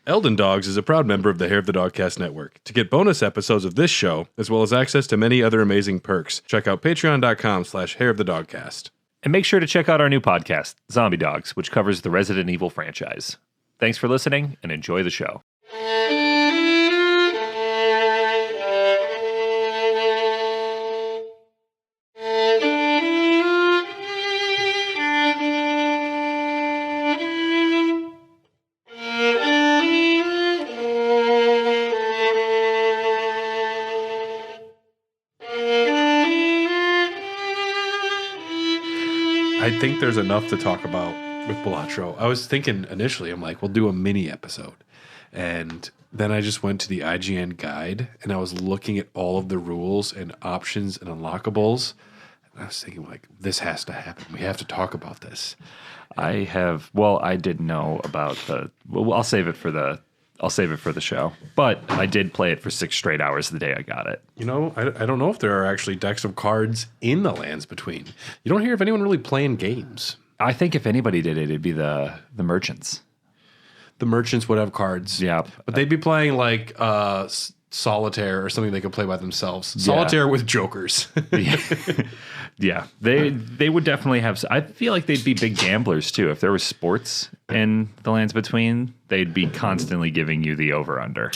Eldon Dogs is a proud member of the Hair of the Dogcast Network. To get bonus episodes of this show, as well as access to many other amazing perks, check out patreon.com/Hair of the Dogcast. And make sure to check out our new podcast, Zombie Dogs, which covers the Resident Evil franchise. Thanks for listening and enjoy the show. I think there's enough to talk about with Balatro. I was thinking initially, I'm like, we'll do a mini episode. And then I just went to the IGN guide and I was looking at all of the rules and options and unlockables. And I was thinking, like, this has to happen. We have to talk about this. I did know about I'll save it for the show. But I did play it for 6 straight hours the day I got it. You know, I don't know if there are actually decks of cards in the Lands Between. You don't hear of anyone really playing games. I think if anybody did it, it'd be the merchants. The merchants would have cards. Yeah. But they'd be playing like Solitaire or something they could play by themselves. Solitaire with jokers. Yeah. They would definitely have. I feel like they'd be big gamblers too. If there was sports in the Lands Between, they'd be constantly giving you the over-under.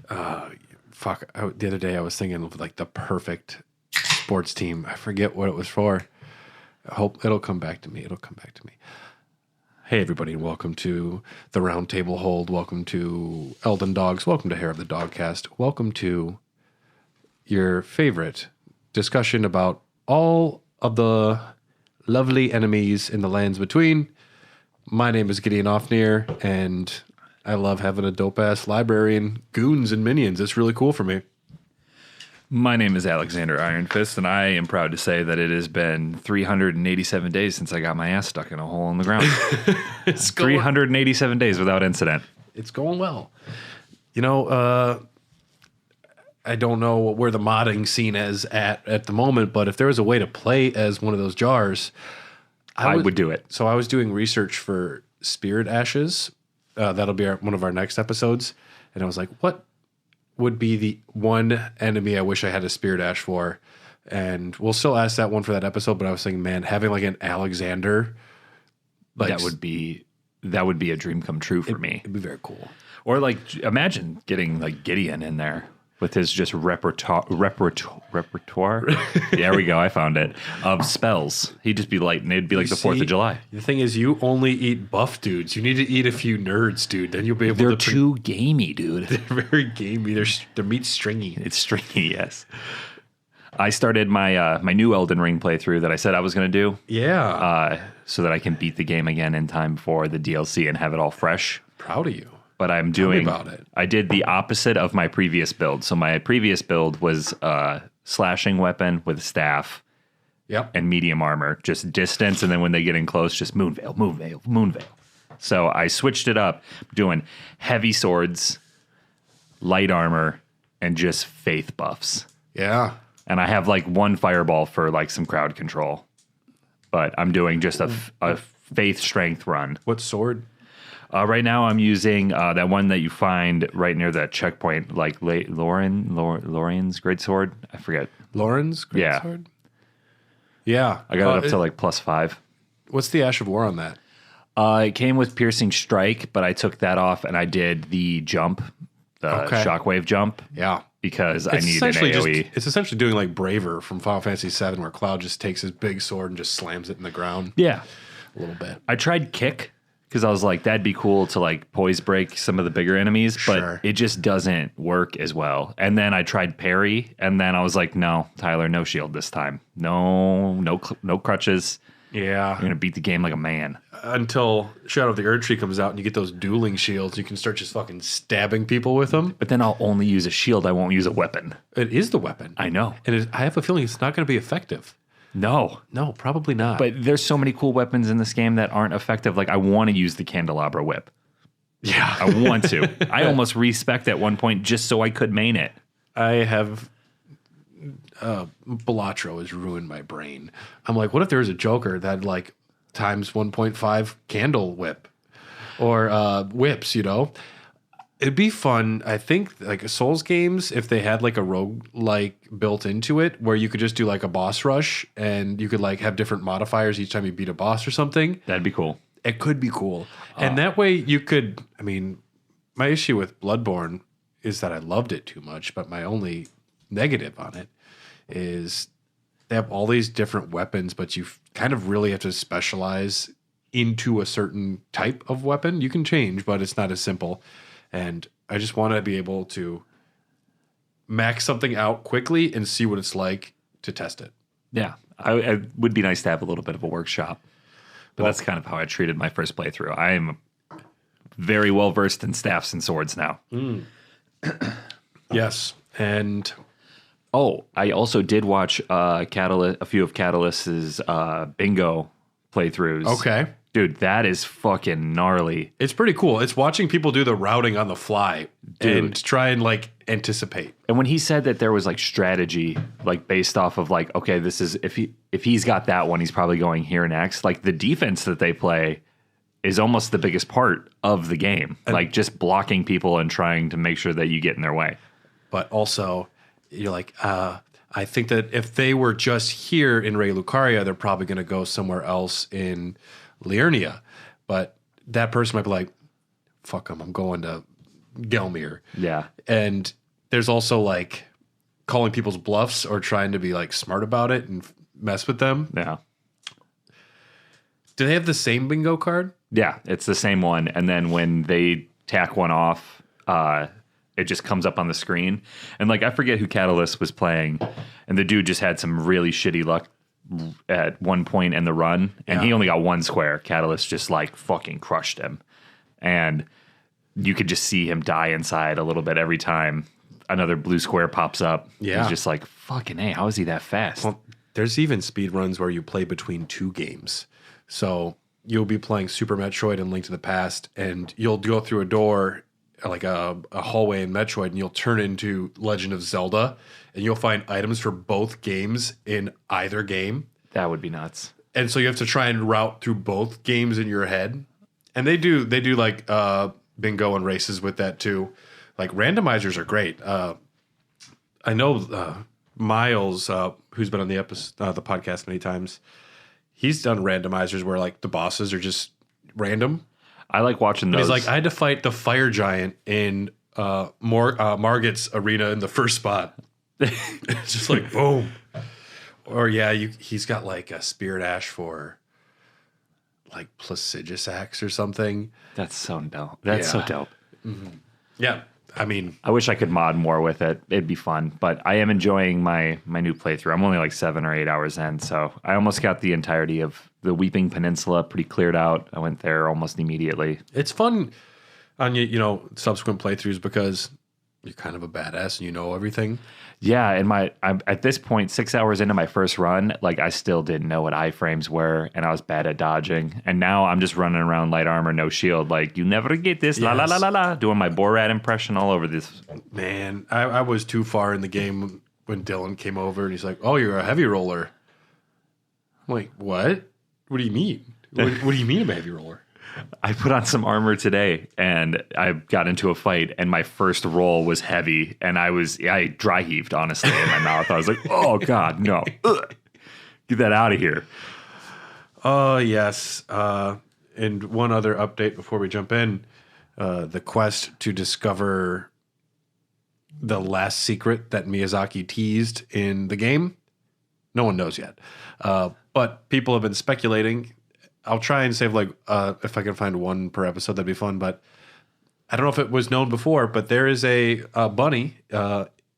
The other day I was thinking of like the perfect sports team. I forget what it was for. I hope it'll come back to me. Hey, everybody, and welcome to the Round Table Hold. Welcome to Eldon Dogs. Welcome to Hair of the Dogcast. Welcome to your favorite discussion about all of the lovely enemies in the Lands Between. My name is Gideon Offnear, and I love having a dope-ass library and goons and minions. It's really cool for me. My name is Alexander Ironfist, and I am proud to say that it has been 387 days since I got my ass stuck in a hole in the ground. 387 days without incident. It's going well. You know, I don't know where the modding scene is at the moment, but if there was a way to play as one of those jars, I would do it. So I was doing research for Spirit Ashes. That'll be one of our next episodes. And I was like, what would be the one enemy I wish I had a Spirit Ash for? And we'll still ask that one for that episode, but I was thinking, man, having like an Alexander, like that would be a dream come true for me. It'd be very cool. Or like imagine getting like Gideon in there with his just repertoire. There we go. I found it. Of spells. He'd just be light and it'd be like the 4th of July. The thing is, you only eat buff dudes. You need to eat a few nerds, dude. Then you'll be able to. They're too gamey, dude. They're very gamey. Their meat's stringy. It's stringy, yes. I started my my new Elden Ring playthrough that I said I was going to do. Yeah. So that I can beat the game again in time for the DLC and have it all fresh. Proud of you. But I'm doing. Tell me about it. I did the opposite of my previous build. So my previous build was slashing weapon with staff. Yep. And medium armor, just distance, and then when they get in close, just moonveil. So I switched it up, doing heavy swords, light armor, and just faith buffs. Yeah. And I have like one fireball for like some crowd control. But I'm doing just a faith strength run. What sword? Right now I'm using that one that you find right near that checkpoint, like Lorian's greatsword. I forget. Lauren's greatsword? Yeah. I got it up to like +5. What's the Ash of War on that? It came with Piercing Strike, but I took that off and I did the jump, the shockwave jump. Yeah. Because I need an AoE. It's essentially doing like Braver from Final Fantasy VII, where Cloud just takes his big sword and just slams it in the ground. Yeah. A little bit. I tried Kick because I was like, that'd be cool to like poise break some of the bigger enemies, but it just doesn't work as well. And then I tried Parry, and then I was like, no, Tyler, no shield this time. No crutches. Yeah. You're going to beat the game like a man. Until Shadow of the Erdtree comes out and you get those dueling shields, you can start just fucking stabbing people with them. But then I'll only use a shield. I won't use a weapon. It is the weapon. I know. And I have a feeling it's not going to be effective. No, probably not. But there's so many cool weapons in this game that aren't effective. Like I want to use the Candelabra Whip. Yeah. I want to. I almost respect at one point just so I could main it. I have Balatro has ruined my brain. I'm like, what if there was a Joker that like times 1.5 candle whip? or whips, It'd be fun. I think like Souls games, if they had like a rogue like built into it where you could just do like a boss rush and you could like have different modifiers each time you beat a boss or something. That'd be cool. It could be cool. And that way you could, my issue with Bloodborne is that I loved it too much, but my only negative on it is they have all these different weapons, but you kind of really have to specialize into a certain type of weapon. You can change, but it's not as simple. And I just want to be able to max something out quickly and see what it's like to test it. Yeah. I would be nice to have a little bit of a workshop. But that's kind of how I treated my first playthrough. I am very well versed in staffs and swords now. Yes. And I also did watch a few of Catalyst's bingo playthroughs. okay. Dude, that is fucking gnarly. It's pretty cool. It's watching people do the routing on the fly and try and like anticipate. And when he said that there was like strategy, like based off of like, okay, this is if he's got that one, he's probably going here next. Like the defense that they play is almost the biggest part of the game. Like just blocking people and trying to make sure that you get in their way. But also, you're like, I think that if they were just here in Ray Lucaria, they're probably going to go somewhere else in Liurnia. But that person might be like, fuck them, I'm going to Gelmir. Yeah. And there's also like calling people's bluffs or trying to be like smart about it and mess with them. Yeah. Do they have the same bingo card? Yeah, it's the same one. And then when they tack one off, it just comes up on the screen. And like, I forget who Catalyst was playing. And the dude just had some really shitty luck at one point in the run. And he only got one square. Catalyst just like fucking crushed him. And you could just see him die inside a little bit every time another blue square pops up. Yeah. He's just like, fucking A, how is he that fast? Well, there's even speed runs where you play between two games. So you'll be playing Super Metroid and Link to the Past, and you'll go through a door, like a hallway in Metroid, and you'll turn into Legend of Zelda, and you'll find items for both games in either game. That would be nuts. And so you have to try and route through both games in your head. And they do like bingo and races with that too. Like randomizers are great. I know Miles, who's been on the podcast many times, he's done randomizers where like the bosses are just random. I like watching those. He's like, I had to fight the fire giant in Margit's arena in the first spot. It's just like boom. Or he's got like a Spirit Ash for like Placiduous Axe or something. That's so dope. That's so dope. Mm-hmm. Yeah. I wish I could mod more with it. It'd be fun, but I am enjoying my new playthrough. I'm only like 7 or 8 hours in, so I almost got the entirety of the Weeping Peninsula pretty cleared out. I went there almost immediately. It's fun on subsequent playthroughs because you're kind of a badass and you know everything. Yeah, and I'm at this point 6 hours into my first run, like I still didn't know what iframes were, and I was bad at dodging. And now I'm just running around light armor, no shield, like you never get this, la la la la la, doing my Borat impression all over this. Man, I was too far in the game when Dylan came over and he's like, "Oh, you're a heavy roller." I'm like, "What? What do you mean? What do you mean I'm a heavy roller?" I put on some armor today and I got into a fight and my first roll was heavy and I dry heaved honestly in my mouth. I was like, oh God, no. Ugh. Get that out of here. Oh, yes. And one other update before we jump in, the quest to discover the last secret that Miyazaki teased in the game. No one knows yet. But people have been speculating. I'll try and save if I can find one per episode, that'd be fun. But I don't know if it was known before, but there is a bunny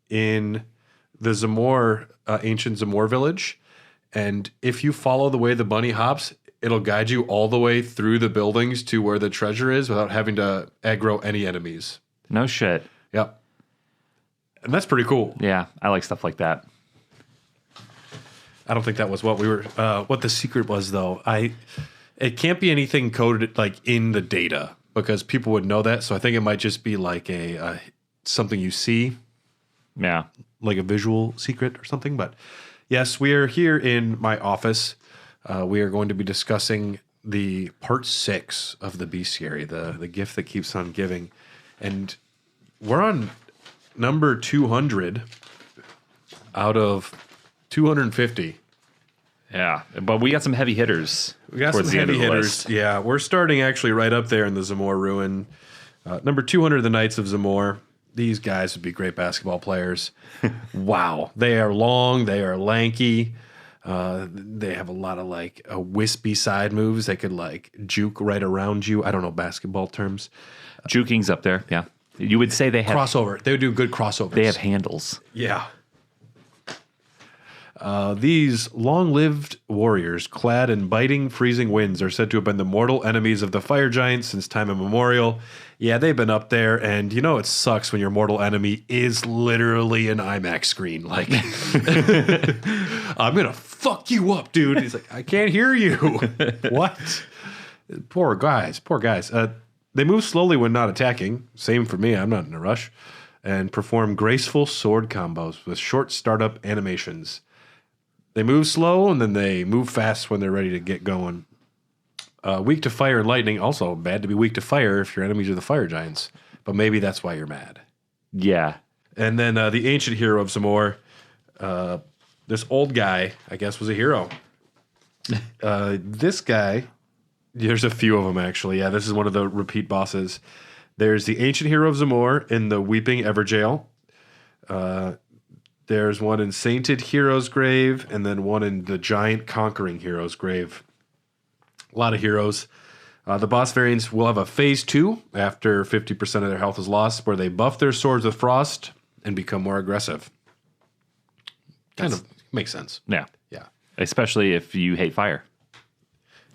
in the Zamor, ancient Zamor village. And if you follow the way the bunny hops, it'll guide you all the way through the buildings to where the treasure is without having to aggro any enemies. No shit. Yep. And that's pretty cool. Yeah, I like stuff like that. I don't think that was what what the secret was, though. It can't be anything coded like in the data because people would know that. So I think it might just be like a something you see. Yeah. Like a visual secret or something. But yes, we are here in my office. We are going to be discussing the part 6 of the Bestiary, the gift that keeps on giving. And we're on number 200 out of 250. Yeah, but we got some heavy hitters. We got some heavy hitters. Yeah, we're starting actually right up there in the Zamor ruin. Number 200, the Knights of Zamor. These guys would be great basketball players. Wow. They are long. They are lanky. They have a lot of like wispy side moves. They could like juke right around you. I don't know basketball terms. Juking's up there. Yeah. You would say they have crossover. They would do good crossovers. They have handles. Yeah. These long-lived warriors, clad in biting, freezing winds, are said to have been the mortal enemies of the fire giants since time immemorial. Yeah, they've been up there, and you know it sucks when your mortal enemy is literally an IMAX screen. Like, I'm gonna fuck you up, dude. He's like, I can't hear you. What? Poor guys. They move slowly when not attacking. Same for me. I'm not in a rush. And perform graceful sword combos with short startup animations. They move slow, and then they move fast when they're ready to get going. Weak to fire and lightning. Also bad to be weak to fire if your enemies are the fire giants. But maybe that's why you're mad. Yeah. And then the ancient hero of Zamor. This old guy, I guess, was a hero. This guy, there's a few of them, actually. Yeah, this is one of the repeat bosses. There's the ancient hero of Zamor in the Weeping Everjail. There's one in Sainted Hero's Grave, and then one in the Giant Conquering Hero's Grave. A lot of heroes. The boss variants will have a phase 2 after 50% of their health is lost, where they buff their swords with frost and become more aggressive. Kind of makes sense. Yeah. Yeah. Especially if you hate fire.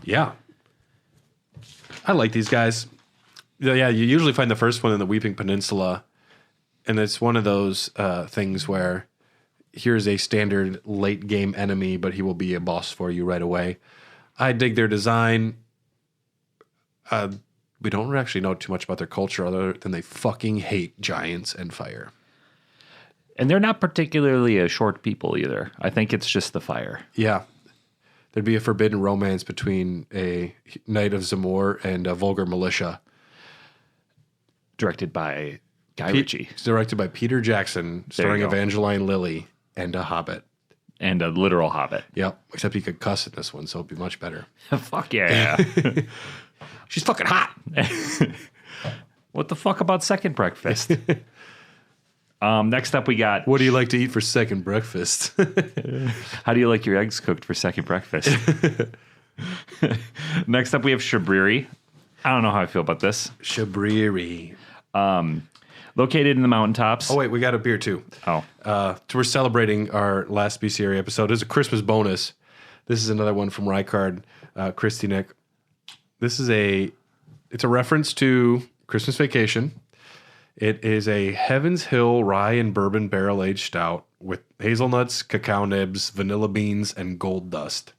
Yeah. I like these guys. Yeah, you usually find the first one in the Weeping Peninsula, and it's one of those things where here's a standard late game enemy, but he will be a boss for you right away. I dig their design. We don't actually know too much about their culture other than they fucking hate giants and fire. And they're not particularly a short people either. I think it's just the fire. Yeah. There'd be a forbidden romance between a Knight of Zamor and a vulgar militia. Directed by Guy Ritchie. It's directed by Peter Jackson, starring Evangeline Lilly and a hobbit. And a literal hobbit. Yep, except he could cuss in this one, so it'd be much better. Fuck yeah. She's fucking hot. What the fuck about second breakfast? Next up we got... What do you like to eat for second breakfast? How do you like your eggs cooked for second breakfast? Next up we have Shabriri. I don't know how I feel about this. Shabriri. Located in the Mountaintops. Oh, wait, we got a beer, too. Oh. So we're celebrating our last Bestiary episode. It's a Christmas bonus. This is another one from Rykard, Christy Nick. This is it's a reference to Christmas Vacation. It is a Heaven's Hill rye and bourbon barrel-aged stout with hazelnuts, cacao nibs, vanilla beans, and gold dust.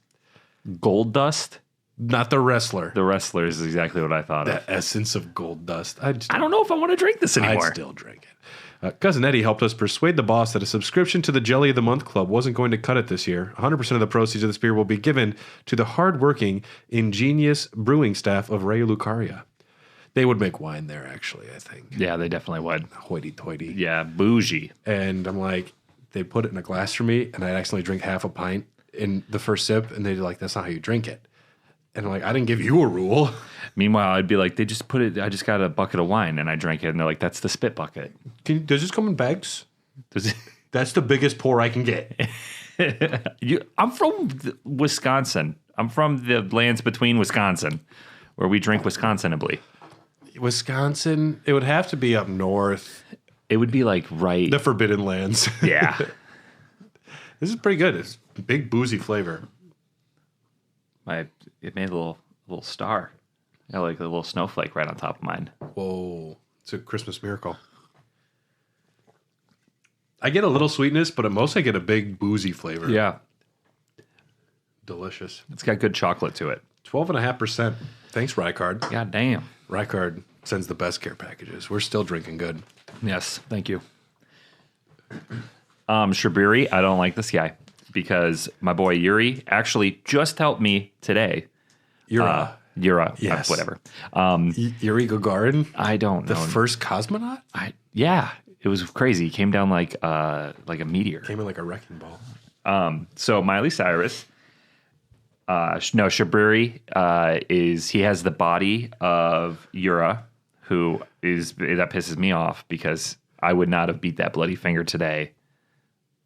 Gold dust? Not the wrestler. The wrestler is exactly what I thought of. The essence of gold dust. I don't know if I want to drink this anymore. I'd still drink it. Cousin Eddie helped us persuade the boss that a subscription to the Jelly of the Month Club wasn't going to cut it this year. 100% of the proceeds of this beer will be given to the hardworking, ingenious brewing staff of Ray Lucaria. They would make wine there, actually, I think. Yeah, they definitely would. Hoity-toity. Yeah, bougie. And I'm like, they put it in a glass for me, and I'd accidentally drink half a pint in the first sip, and they're like, that's not how you drink it. And I'm like, I didn't give you a rule. Meanwhile, I'd be like, I just got a bucket of wine and I drank it. And they're like, that's the spit bucket. Does this come in bags? That's the biggest pour I can get. I'm from Wisconsin. I'm from the lands between Wisconsin, where we drink Wisconsinably. Wisconsin, it would have to be up north. It would be like right. The Forbidden Lands. Yeah. This is pretty good. It's big boozy flavor. It made a little star. Yeah, like a little snowflake right on top of mine. Whoa. It's a Christmas miracle. I get a little sweetness, but at most I get a big boozy flavor. Yeah. Delicious. It's got good chocolate to it. 12.5%. Thanks, Rykard. God damn. Rykard sends the best care packages. We're still drinking good. Yes, thank you. Shabriri, I don't like this guy because my boy Yuri actually just helped me today. Yura. Yura, Yes. whatever. Yuri Gagarin, I don't the know. first cosmonaut, Yeah, it was crazy. He came down like a meteor. came in like a wrecking ball. So Miley Cyrus, Shabriri he has the body of Yura, that pisses me off because I would not have beat that bloody finger today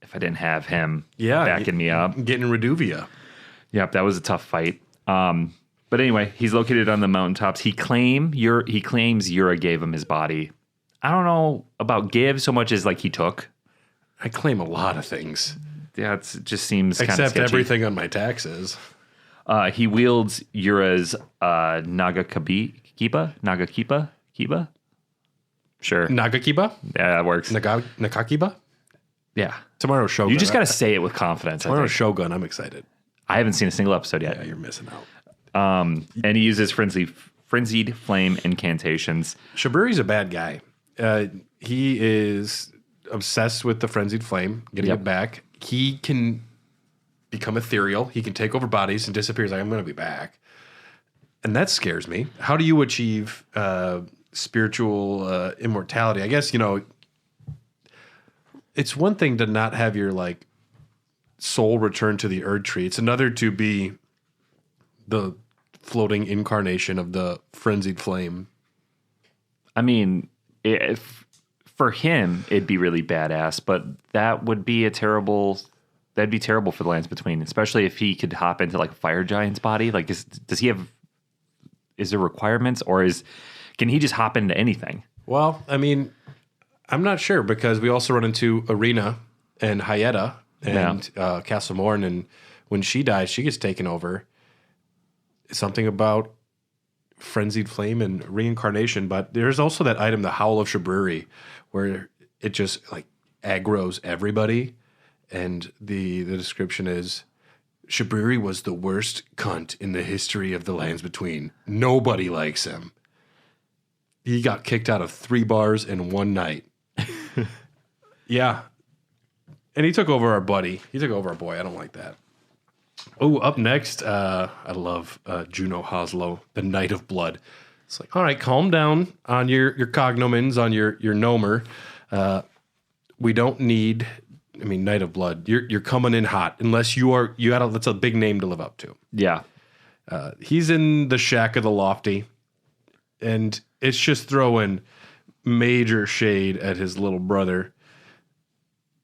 if I didn't have him backing me up. Getting Reduvia. Yep, that was a tough fight. But anyway, he's located on the mountaintops. He claims Yura gave him his body. I don't know about give so much as like he took. I claim a lot of things. Yeah, it just seems kind of Except sketchy. everything on my taxes. He wields Yura's Nagakiba? Sure. Nagakiba? Yeah, that works. Nakakiba? Yeah. Tomorrow's Shogun. You just got to say it with confidence. Tomorrow's Shogun. I'm excited. I haven't seen a single episode yet. Yeah, you're missing out. And he uses frenzied flame incantations. Shaburi's a bad guy. He is obsessed with the frenzied flame, getting it back. He can become ethereal. He can take over bodies and disappears. Like, I'm going to be back. And that scares me. How do you achieve spiritual immortality? I guess, it's one thing to not have your like soul return to the Erd tree. It's another to be the floating incarnation of the frenzied flame. I mean, for him, it'd be really badass, but that would be that'd be terrible for the lands between, especially if he could hop into like a fire giant's body. Like, is there requirements or can he just hop into anything? Well, I mean, I'm not sure because we also run into Arena and Hyetta and Castle Morn, and when she dies, she gets taken over. Something about frenzied flame and reincarnation, but there's also that item, the Howl of Shabriri, where it just like aggroes everybody, and the description is Shabriri was the worst cunt in the history of the lands between. Nobody likes him. He got kicked out of 3 bars in one night. Yeah. And he took over our buddy. He took over our boy. I don't like that. Oh, up next, I love Juno Hoslow, the Knight of Blood. It's like, all right, calm down on your cognomens, on your nomer. We don't need, Knight of Blood. You're coming in hot, unless that's a big name to live up to. Yeah. He's in the Shack of the Lofty, and it's just throwing major shade at his little brother.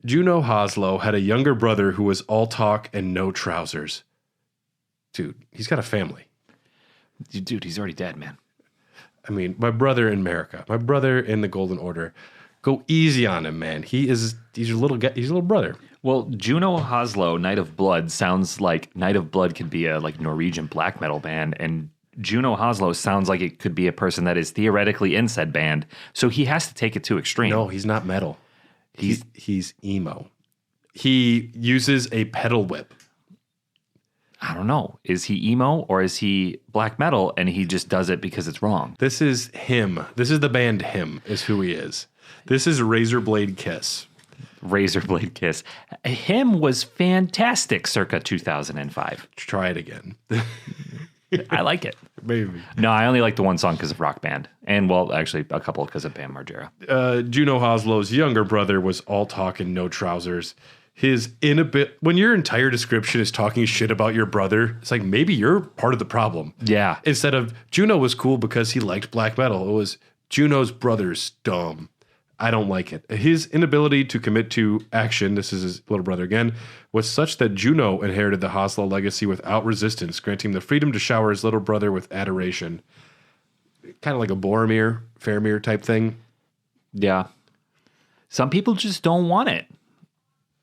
Juno Hoslow had a younger brother who was all talk and no trousers. Dude, he's got a family. Dude, he's already dead, man. My brother in America, my brother in the Golden Order. Go easy on him, man. He's your little guy. He's your little brother. Well, Juno Hoslow, Knight of Blood, sounds like Knight of Blood could be a like Norwegian black metal band, and Juno Hoslow sounds like it could be a person that is theoretically in said band. So he has to take it to extreme. No, he's not metal. He's emo. He uses a pedal whip. I don't know. Is he emo or is he black metal and he just does it because it's wrong? This is him. This is the band Him is who he is. This is Razorblade Kiss. Razorblade Kiss. Him was fantastic circa 2005. Try it again. I like it. Maybe. No, I only like the one song because of Rock Band. And, well, actually, a couple because of Bam Margera. Juno Hoslow's younger brother was all talk and no trousers. When your entire description is talking shit about your brother, it's like maybe you're part of the problem. Yeah. Instead of Juno was cool because he liked black metal, it was Juno's brother's dumb. I don't like it. His inability to commit to action, this is his little brother again, was such that Juno inherited the Hoslow legacy without resistance, granting him the freedom to shower his little brother with adoration. Kind of like a Boromir, Faramir type thing. Yeah. Some people just don't want it.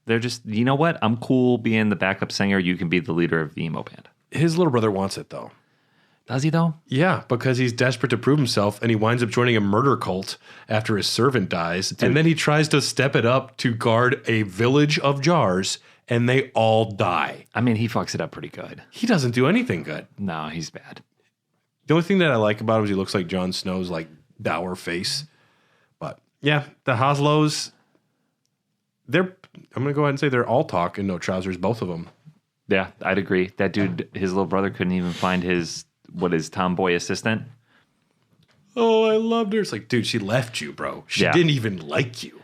They're just, you know what? I'm cool being the backup singer. You can be the leader of the emo band. His little brother wants it, though. Does he, though? Yeah, because he's desperate to prove himself, and he winds up joining a murder cult after his servant dies. Dude. And then he tries to step it up to guard a village of jars, and they all die. He fucks it up pretty good. He doesn't do anything good. No, he's bad. The only thing that I like about him is he looks like Jon Snow's, like, dour face. But, yeah, the Hoslows, I'm going to go ahead and say they're all talk and no trousers, both of them. Yeah, I'd agree. That dude, his little brother couldn't even find his his tomboy assistant. Oh, I loved her. It's like, dude, she left you, bro. She didn't even like you.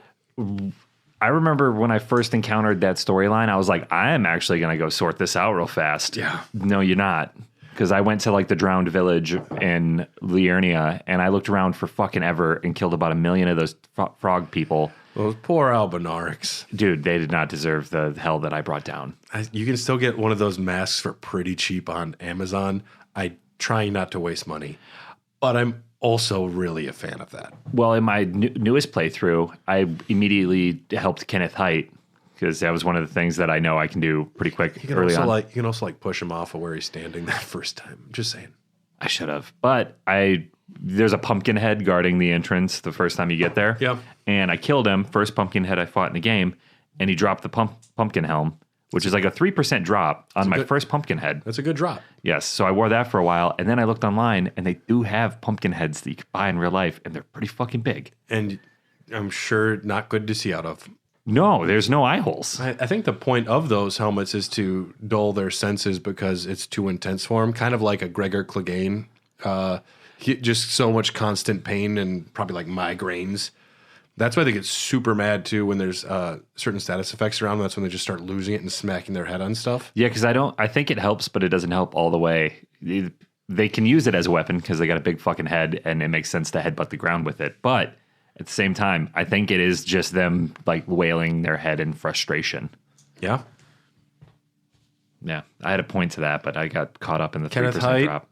I remember when I first encountered that storyline, I was like, I am actually going to go sort this out real fast. Yeah. No, you're not. Because I went to like the drowned village in Liurnia and I looked around for fucking ever and killed about 1 million of those frog people. Those poor Albinarics. Dude, they did not deserve the hell that I brought down. You can still get one of those masks for pretty cheap on Amazon. I try not to waste money, but I'm also really a fan of that. Well, in my newest playthrough, I immediately helped Kenneth Haidt because that was one of the things that I know I can do pretty quick early on. You can also push him off of where he's standing that first time. I'm just saying. I should have, but there's a pumpkin head guarding the entrance the first time you get there. Yeah. And I killed him, first pumpkin head I fought in the game, and he dropped the pumpkin helm, which is like a 3% drop on my first pumpkin head. That's a good drop. Yes. So I wore that for a while, and then I looked online, and they do have pumpkin heads that you can buy in real life, and they're pretty fucking big. And I'm sure not good to see out of. No, there's no eye holes. I think the point of those helmets is to dull their senses because it's too intense for them, kind of like a Gregor Clegane. Just so much constant pain and probably like migraines. That's why they get super mad too when there's certain status effects around them. That's when they just start losing it and smacking their head on stuff. Yeah, because I think it helps, but it doesn't help all the way. They can use it as a weapon because they got a big fucking head and it makes sense to headbutt the ground with it. But at the same time, I think it is just them like wailing their head in frustration. Yeah. Yeah, I had a point to that, but I got caught up in the Kenneth 3% Haidt? drop.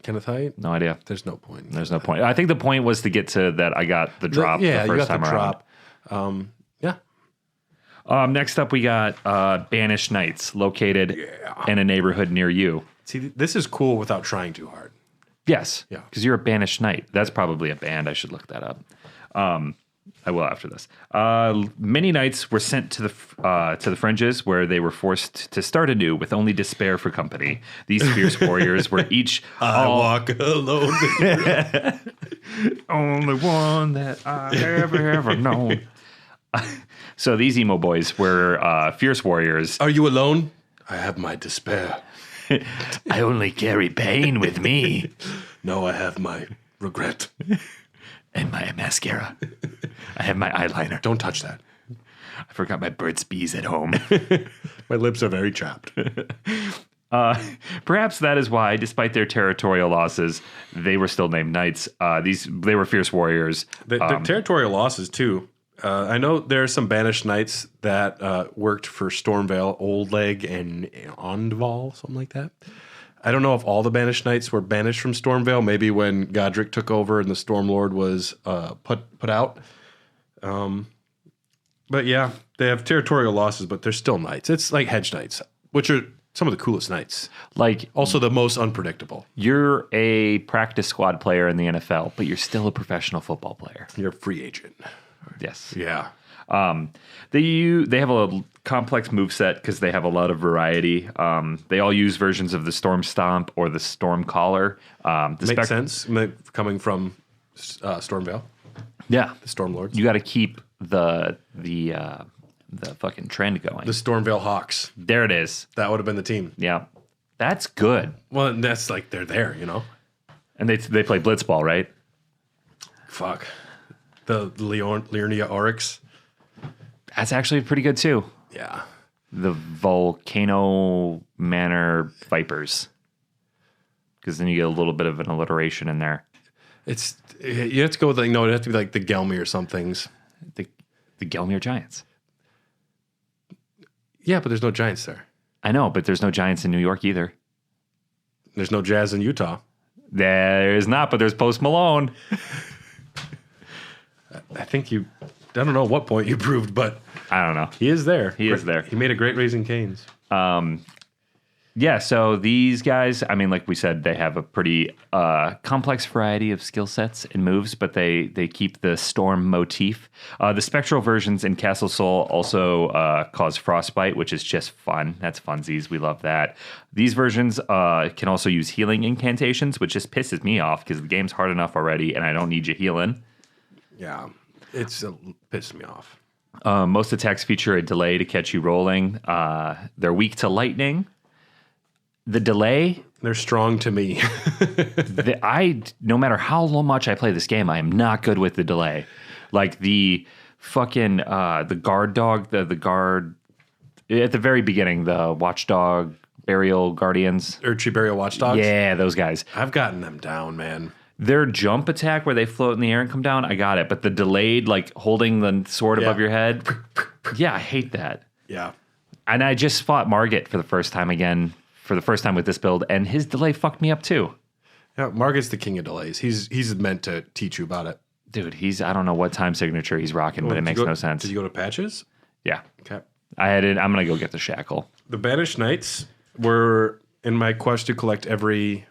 Kenneth Haidt? No idea. There's no point. There's no point. I think the point was to get to that I got the drop the first time around. Yeah. Next up, we got Banished Knights, located in a neighborhood near you. See, this is cool without trying too hard. Yes. Yeah. Because you're a Banished Knight. That's probably a band. I should look that up. I will after this. Many knights were sent to the fringes, where they were forced to start anew with only despair for company. These fierce warriors were each walk alone. only one that I ever known. So these emo boys were fierce warriors. Are you alone? I have my despair. I only carry pain with me. No, I have my regret. And my mascara. I have my eyeliner. Don't touch that. I forgot my Burt's Bees at home. My lips are very chapped. Perhaps that is why, despite their territorial losses, they were still named knights. They were fierce warriors. Their territorial losses, too. I know there are some banished knights that worked for Stormvale, Old Leg, and Ondval, something like that. I don't know if all the banished knights were banished from Stormvale. Maybe when Godric took over and the Stormlord was put out. But yeah, they have territorial losses, but they're still knights. It's like hedge knights, which are some of the coolest knights. Like also the most unpredictable. You're a practice squad player in the NFL, but you're still a professional football player. You're a free agent. Yes. Yeah. They have a complex moveset because they have a lot of variety. They all use versions of the Storm Stomp or the Storm Collar. Makes sense coming from Stormvale. Yeah, the Stormlords. You got to keep the fucking trend going. The Stormvale Hawks. There it is. That would have been the team. Yeah, that's good. Well, that's like they're there, you know. And they play blitzball, right? Fuck. The Liurnia Oryx. That's actually pretty good too. Yeah. The Volcano Manor Vipers. Because then you get a little bit of an alliteration in there. You have to go with it'd have to be like the Gelmi or some things. The Gelmir Giants. Yeah, but there's no Giants there. I know, but there's no Giants in New York either. There's no Jazz in Utah. There is not, but there's Post Malone. I think I don't know what point you proved, but I don't know. He is there. He is there. He made a great Raising Cane's. Yeah, so these guys, I mean, like we said, they have a pretty complex variety of skill sets and moves, but they keep the storm motif. The spectral versions in Castle Soul also cause frostbite, which is just fun. That's funsies. We love that. These versions can also use healing incantations, which just pisses me off because the game's hard enough already, and I don't need you healing. Yeah, it's pissed me off. Most attacks feature a delay to catch you rolling. They're weak to lightning. The delay They're strong to me. No matter how much I play this game, I am not good with the delay. Like the fucking the guard dog, the guard at the very beginning, the watchdog burial guardians, Tree burial watchdogs. Yeah, those guys. I've gotten them down, man. Their jump attack where they float in the air and come down, I got it. But the delayed, like holding the sword above your head, I hate that. Yeah. And I just fought Margit for the first time with this build, and his delay fucked me up too. Yeah, Margit's the king of delays. He's meant to teach you about it. Dude, I don't know what time signature he's rocking, but it makes no sense. Did you go to patches? Yeah. Okay. I'm going to go get the shackle. The Banished Knights were, in my quest to collect every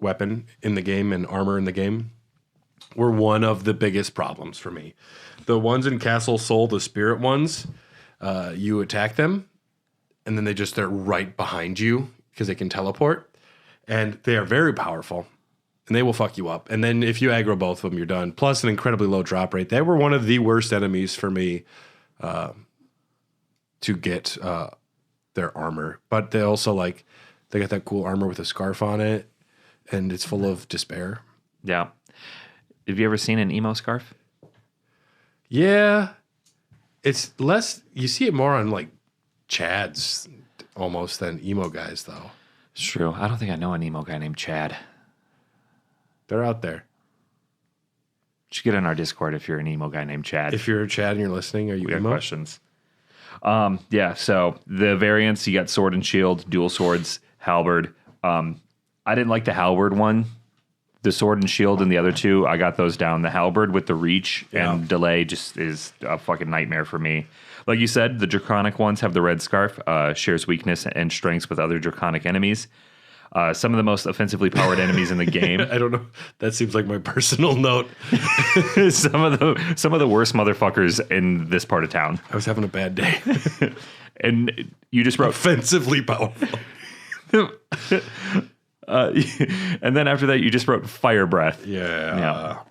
weapon in the game and armor in the game, were one of the biggest problems for me. The ones in Castle Soul, the spirit ones, you attack them, and then they're right behind you because they can teleport, and they are very powerful, and they will fuck you up. And then if you aggro both of them, you're done. Plus an incredibly low drop rate. They were one of the worst enemies for me to get their armor. But they also, like, they got that cool armor with a scarf on it, and it's full of despair. Yeah. Have you ever seen an emo scarf? Yeah. It's less, you see it more on, like, Chads almost than emo guys, though. It's true. I don't think I know an emo guy named Chad. They're out there. You should get on our Discord if you're an emo guy named Chad. If you're a Chad and you're listening, are you we emo? Have questions. Yeah, so the variants, you got sword and shield, dual swords, halberd. I didn't like the halberd one. The sword and shield and the other two, I got those down. The halberd with the reach and delay just is a fucking nightmare for me. Like you said, the draconic ones have the red scarf, shares weakness and strengths with other draconic enemies. Some of the most offensively powered enemies in the game. I don't know. That seems like my personal note. some of the worst motherfuckers in this part of town. I was having a bad day. And you just wrote offensively powerful. And then after that, you just wrote fire breath. Yeah.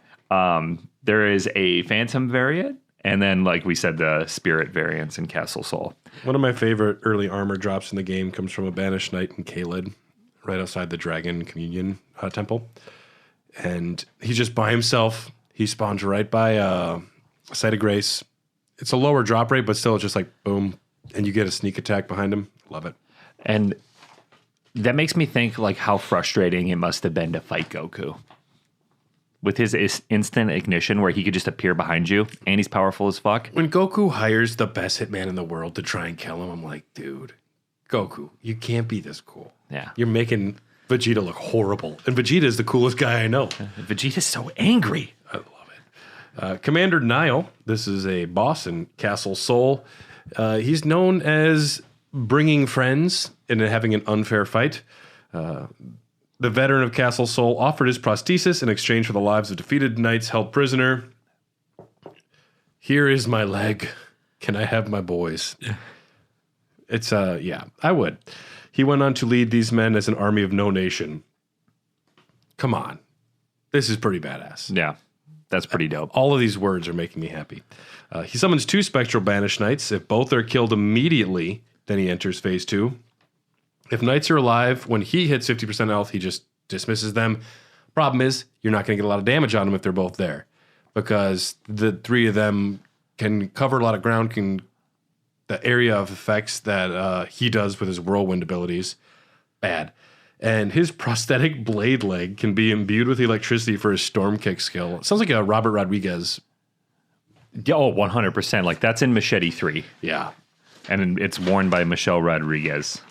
There is a phantom variant, and then, like we said, the spirit variants in Castle Soul. One of my favorite early armor drops in the game comes from a Banished Knight in Caelid, right outside the Dragon Communion Temple. And he's just by himself. He spawns right by a Site of Grace. It's a lower drop rate, but still it's just like boom, and you get a sneak attack behind him. Love it. And that makes me think like how frustrating it must have been to fight Goku. With his instant ignition where he could just appear behind you and he's powerful as fuck. When Goku hires the best hitman in the world to try and kill him, I'm like, dude, Goku, you can't be this cool. Yeah. You're making Vegeta look horrible. And Vegeta is the coolest guy I know. Vegeta's so angry. I love it. Commander Nile, this is a boss in Castle Soul. He's known as bringing friends and having an unfair fight. The veteran of Castle Soul offered his prosthesis in exchange for the lives of defeated knights held prisoner. Here is my leg. Can I have my boys? It's, I would. He went on to lead these men as an army of no nation. Come on. This is pretty badass. Yeah, that's pretty dope. All of these words are making me happy. He summons 2 Spectral Banished Knights. If both are killed immediately, then he enters phase 2. If knights are alive, when he hits 50% health, he just dismisses them. Problem is, you're not going to get a lot of damage on them if they're both there. Because the 3 of them can cover a lot of ground, the area of effects that he does with his whirlwind abilities, bad. And his prosthetic blade leg can be imbued with electricity for his storm kick skill. It sounds like a Robert Rodriguez. Oh, 100%. Like that's in Machete 3. Yeah. And it's worn by Michelle Rodriguez.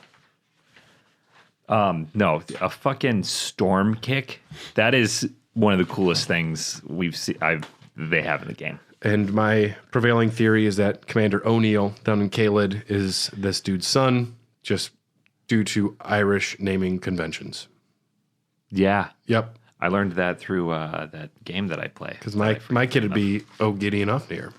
No, a fucking storm kick. That is one of the coolest things they have in the game. And my prevailing theory is that Commander O'Neill down in Caelid is this dude's son, just due to Irish naming conventions. Yeah. Yep. I learned that through that game that I play. Because my kid would be O'Gideon Ofnir.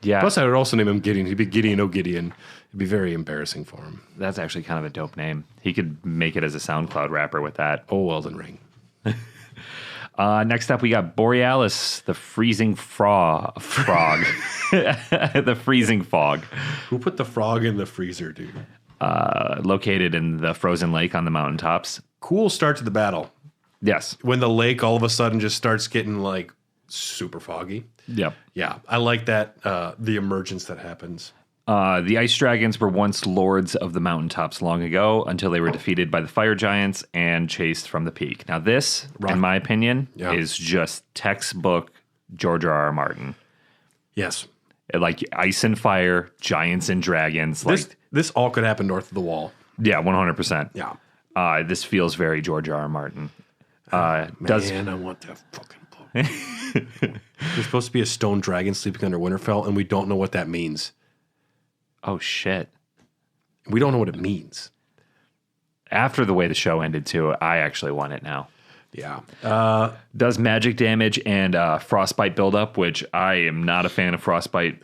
Yeah. Plus, I would also name him Gideon. He'd be Gideon O'Gideon. It'd be very embarrassing for him. That's actually kind of a dope name. He could make it as a SoundCloud rapper with that. Oh, Elden Ring. Next up, we got Borealis, the freezing frog. The freezing fog. Who put the frog in the freezer, dude? Located in the frozen lake on the mountaintops. Cool start to the battle. Yes. When the lake all of a sudden just starts getting like super foggy. Yep. Yeah, I like that, the emergence that happens. The ice dragons were once lords of the mountaintops long ago until they were defeated by the fire giants and chased from the peak. Now this, in my opinion, is just textbook George R.R. Martin. Yes. Like ice and fire, giants and dragons. This all could happen north of the wall. Yeah, 100%. Yeah. This feels very George R.R. Martin. Man, I want that fucking book. There's supposed to be a stone dragon sleeping under Winterfell, and we don't know what that means. Oh, shit. We don't know what it means. After the way the show ended, too, I actually want it now. Yeah. Does magic damage and frostbite buildup, which I am not a fan of frostbite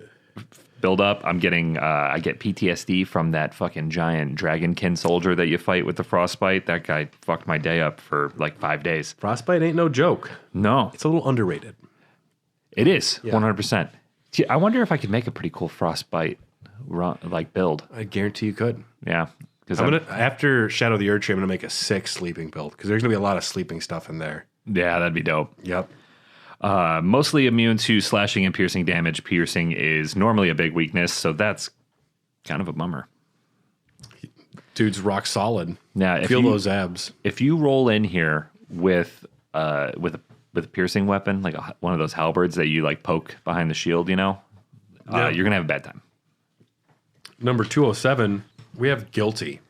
buildup. I'm getting, I get PTSD from that fucking giant dragonkin soldier that you fight with the frostbite. That guy fucked my day up for like 5 days. Frostbite ain't no joke. No. It's a little underrated. It is, 100%. Gee, I wonder if I could make a pretty cool frostbite build. I guarantee you could. Yeah. After Shadow of the Erdtree, I'm gonna make a 6 sleeping build because there's gonna be a lot of sleeping stuff in there. Yeah, that'd be dope. Yep. Mostly immune to slashing and piercing damage. Piercing is normally a big weakness, so that's kind of a bummer. Dude's rock solid. Now, Feel those abs. If you roll in here with a piercing weapon, like one of those halberds that you like poke behind the shield, you're gonna have a bad time. Number 207, we have Guilty.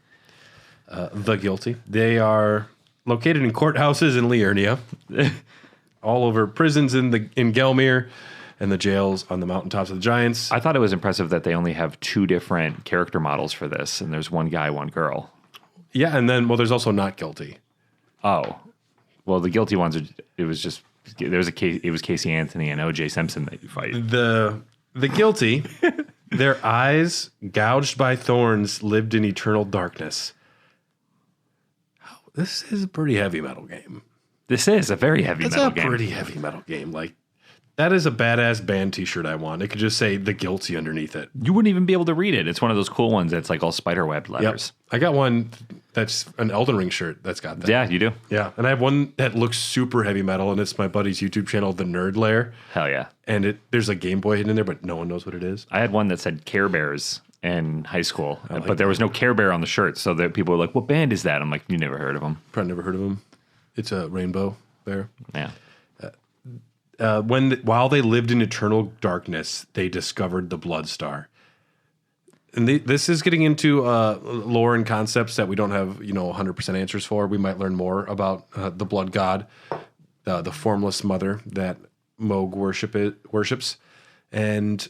The Guilty. They are located in courthouses in Liurnia, all over prisons in Gelmir, and the jails on the mountaintops of the giants. I thought it was impressive that they only have 2 different character models for this, and there's one guy, one girl. Yeah, and then there's also Not Guilty. Oh, well, the Guilty ones it was Casey Anthony and O.J. Simpson that you fight. The Guilty, their eyes gouged by thorns lived in eternal darkness. This is a pretty heavy metal game. This is a very heavy metal game. It's a pretty heavy metal game. Like, that is a badass band t-shirt I want. It could just say The Guilty underneath it. You wouldn't even be able to read it. It's one of those cool ones that's like all spiderweb letters. Yep. I got one that's an Elden Ring shirt that's got that. Yeah, you do. Yeah. And I have one that looks super heavy metal, and it's my buddy's YouTube channel, The Nerd Lair. Hell yeah. And there's a Game Boy hidden in there, but no one knows what it is. I had one that said Care Bears in high school, but there was no Care Bear on the shirt, so that people were like, what band is that? I'm like, you never heard of them. Probably never heard of them. It's a rainbow bear. Yeah. While they lived in eternal darkness, they discovered the Blood Star. And this is getting into lore and concepts that we don't have 100% answers for. We might learn more about the Blood God, the formless mother that Moog worships. And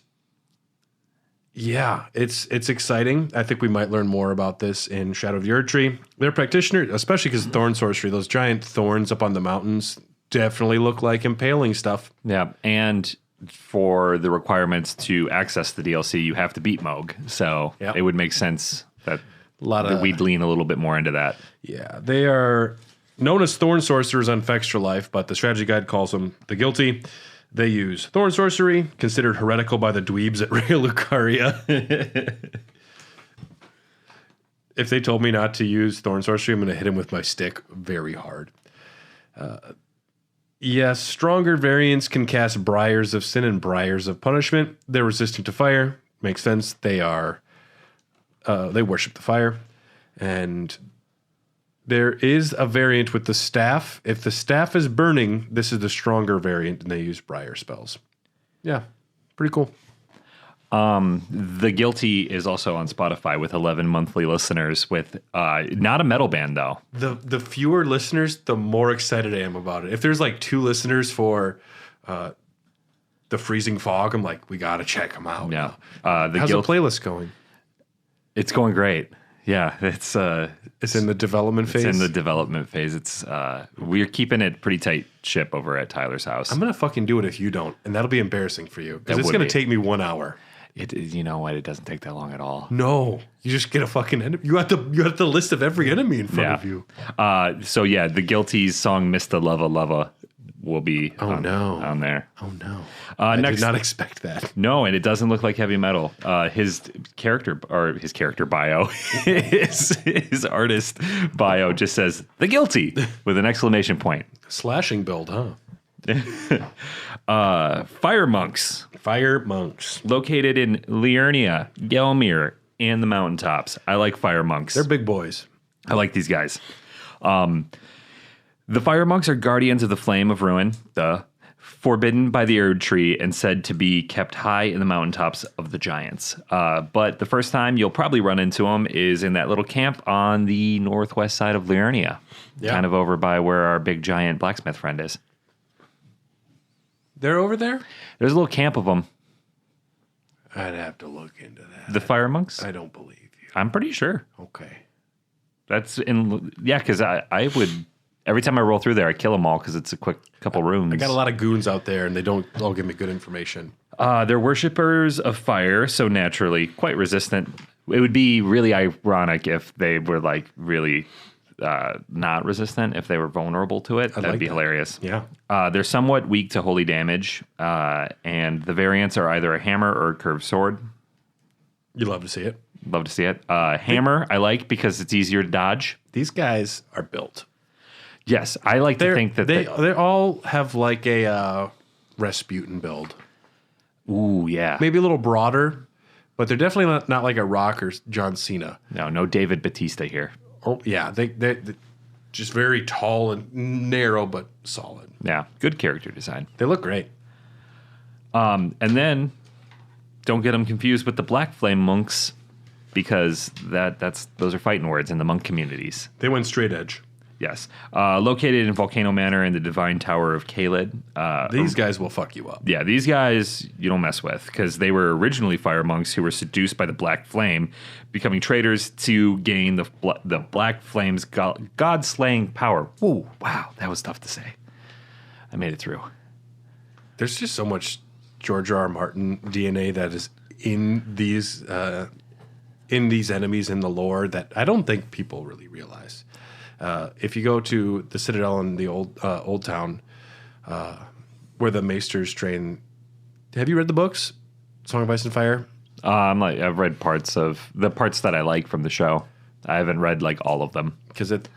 yeah, it's exciting. I think we might learn more about this in Shadow of the Erdtree. Their practitioner, especially because thorn sorcery, those giant thorns up on the mountains definitely look like impaling stuff. Yeah, and for the requirements to access the DLC, you have to beat Moog. So it would make sense that we'd lean a little bit more into that. Yeah, they are known as thorn sorcerers on Fextra Life, but the strategy guide calls them the Guilty. They use thorn sorcery, considered heretical by the dweebs at Rea Lucaria. If they told me not to use thorn sorcery, I'm going to hit him with my stick very hard. Yes, stronger variants can cast Briars of Sin and Briars of Punishment. They're resistant to fire. Makes sense. They worship the fire. And there is a variant with the staff. If the staff is burning, this is the stronger variant, and they use Briar spells. Yeah, pretty cool. The Guilty is also on Spotify with 11 monthly listeners with not a metal band, though. The fewer listeners, the more excited I am about it. If there's like 2 listeners for the Freezing Fog, I'm like, we got to check them out. Yeah. How's the playlist going? It's going great. Yeah, it's in the development phase. It's in the development phase. It's we're keeping it pretty tight ship over at Tyler's house. I'm gonna fucking do it if you don't, and that'll be embarrassing for you because it's gonna take me 1 hour. You know what? It doesn't take that long at all. No, you just get a fucking enemy. You got the list of every enemy in front of you. So yeah, the Guilty's song "Mr. Lava Lava" will be on there. Oh no! I next, did not expect that. No, and it doesn't look like heavy metal. His character bio, his artist bio just says "The Guilty" with an exclamation point. Slashing build, huh? Fire monks. Fire monks. Located in Liurnia, Gelmir, and the Mountaintops. I like fire monks. They're big boys. I like these guys. The fire monks are guardians of the flame of ruin, forbidden by the Erd tree and said to be kept high in the mountaintops of the giants. But the first time you'll probably run into them is in that little camp on the northwest side of Liurnia, kind of over by where our big giant blacksmith friend is. They're over there? There's a little camp of them. I'd have to look into that. The fire monks? I don't believe you. I'm pretty sure. Okay. That's because I would, every time I roll through there, I kill them all because it's a quick couple rooms. I got a lot of goons out there and they don't all give me good information. They're worshippers of fire, so naturally quite resistant. It would be really ironic if they were like really not resistant, if they were vulnerable to it. That'd be hilarious. Yeah. They're somewhat weak to holy damage, and the variants are either a hammer or a curved sword. You love to see it. Love to see it. Hammer, I like because it's easier to dodge. These guys are built. Yes, I like to think that they all have like a Rasputin build. Ooh, yeah. Maybe a little broader, but they're definitely not like a Rock or John Cena. No David Batista here. Oh, yeah. They're just very tall and narrow, but solid. Yeah, good character design. They look great. And then, don't get them confused with the Black Flame monks, because those are fighting words in the monk communities. They went straight edge. Yes. Located in Volcano Manor in the Divine Tower of Kaled. These guys will fuck you up. Yeah, these guys you don't mess with, because they were originally fire monks who were seduced by the Black Flame, becoming traitors to gain the Black Flame's god-slaying power. Whoa, wow, that was tough to say. I made it through. There's just so much George R. R. Martin DNA that is in these enemies in the lore that I don't think people really realize. If you go to the Citadel in the old town, where the Maesters train, have you read the books, Song of Ice and Fire? I've read parts of the parts that I like from the show. I haven't read like all of them. Because at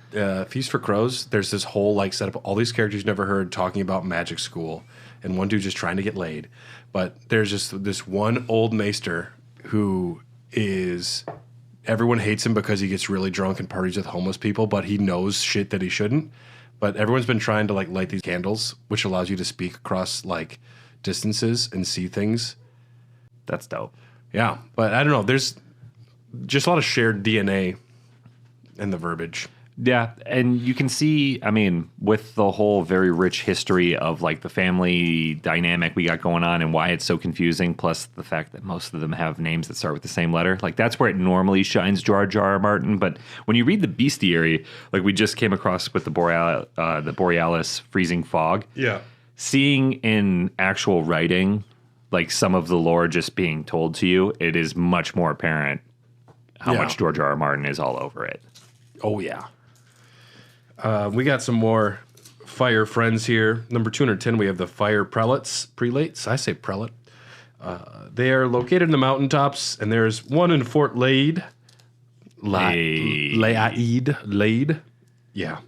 Feast for Crows, there's this whole like setup, all these characters you've never heard talking about magic school, and one dude just trying to get laid. But there's just this one old Maester who is. Everyone hates him because he gets really drunk and parties with homeless people, but he knows shit that he shouldn't. But everyone's been trying to like light these candles, which allows you to speak across like distances and see things. That's dope. Yeah, but I don't know. There's just a lot of shared DNA in the verbiage. Yeah, and you can see, I mean, with the whole very rich history of like the family dynamic we got going on and why it's so confusing, plus the fact that most of them have names that start with the same letter. Like that's where it normally shines George R. R. Martin. But when you read the Bestiary, like we just came across with the Borealis freezing fog. Yeah. Seeing in actual writing, like some of the lore just being told to you, it is much more apparent how much George R. R. Martin is all over it. Oh, yeah. We got some more fire friends here. Number 210, we have the fire prelates. I say prelate. They are located in the mountaintops, and there's one in Fort Lade. Lade. Yeah.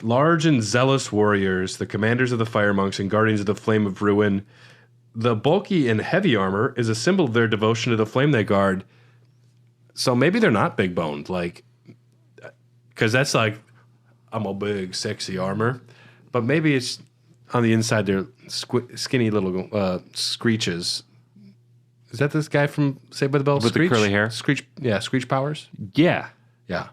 Large and zealous warriors, the commanders of the fire monks and guardians of the flame of ruin. The bulky and heavy armor is a symbol of their devotion to the flame they guard. So maybe they're not big boned, like, because that's like, I'm a big, sexy armor. But maybe it's on the inside, they're skinny little screeches. Is that this guy from Saved by the Bell? With Screech? the curly hair? Screech, yeah, Screech Powers? Yeah. Yeah.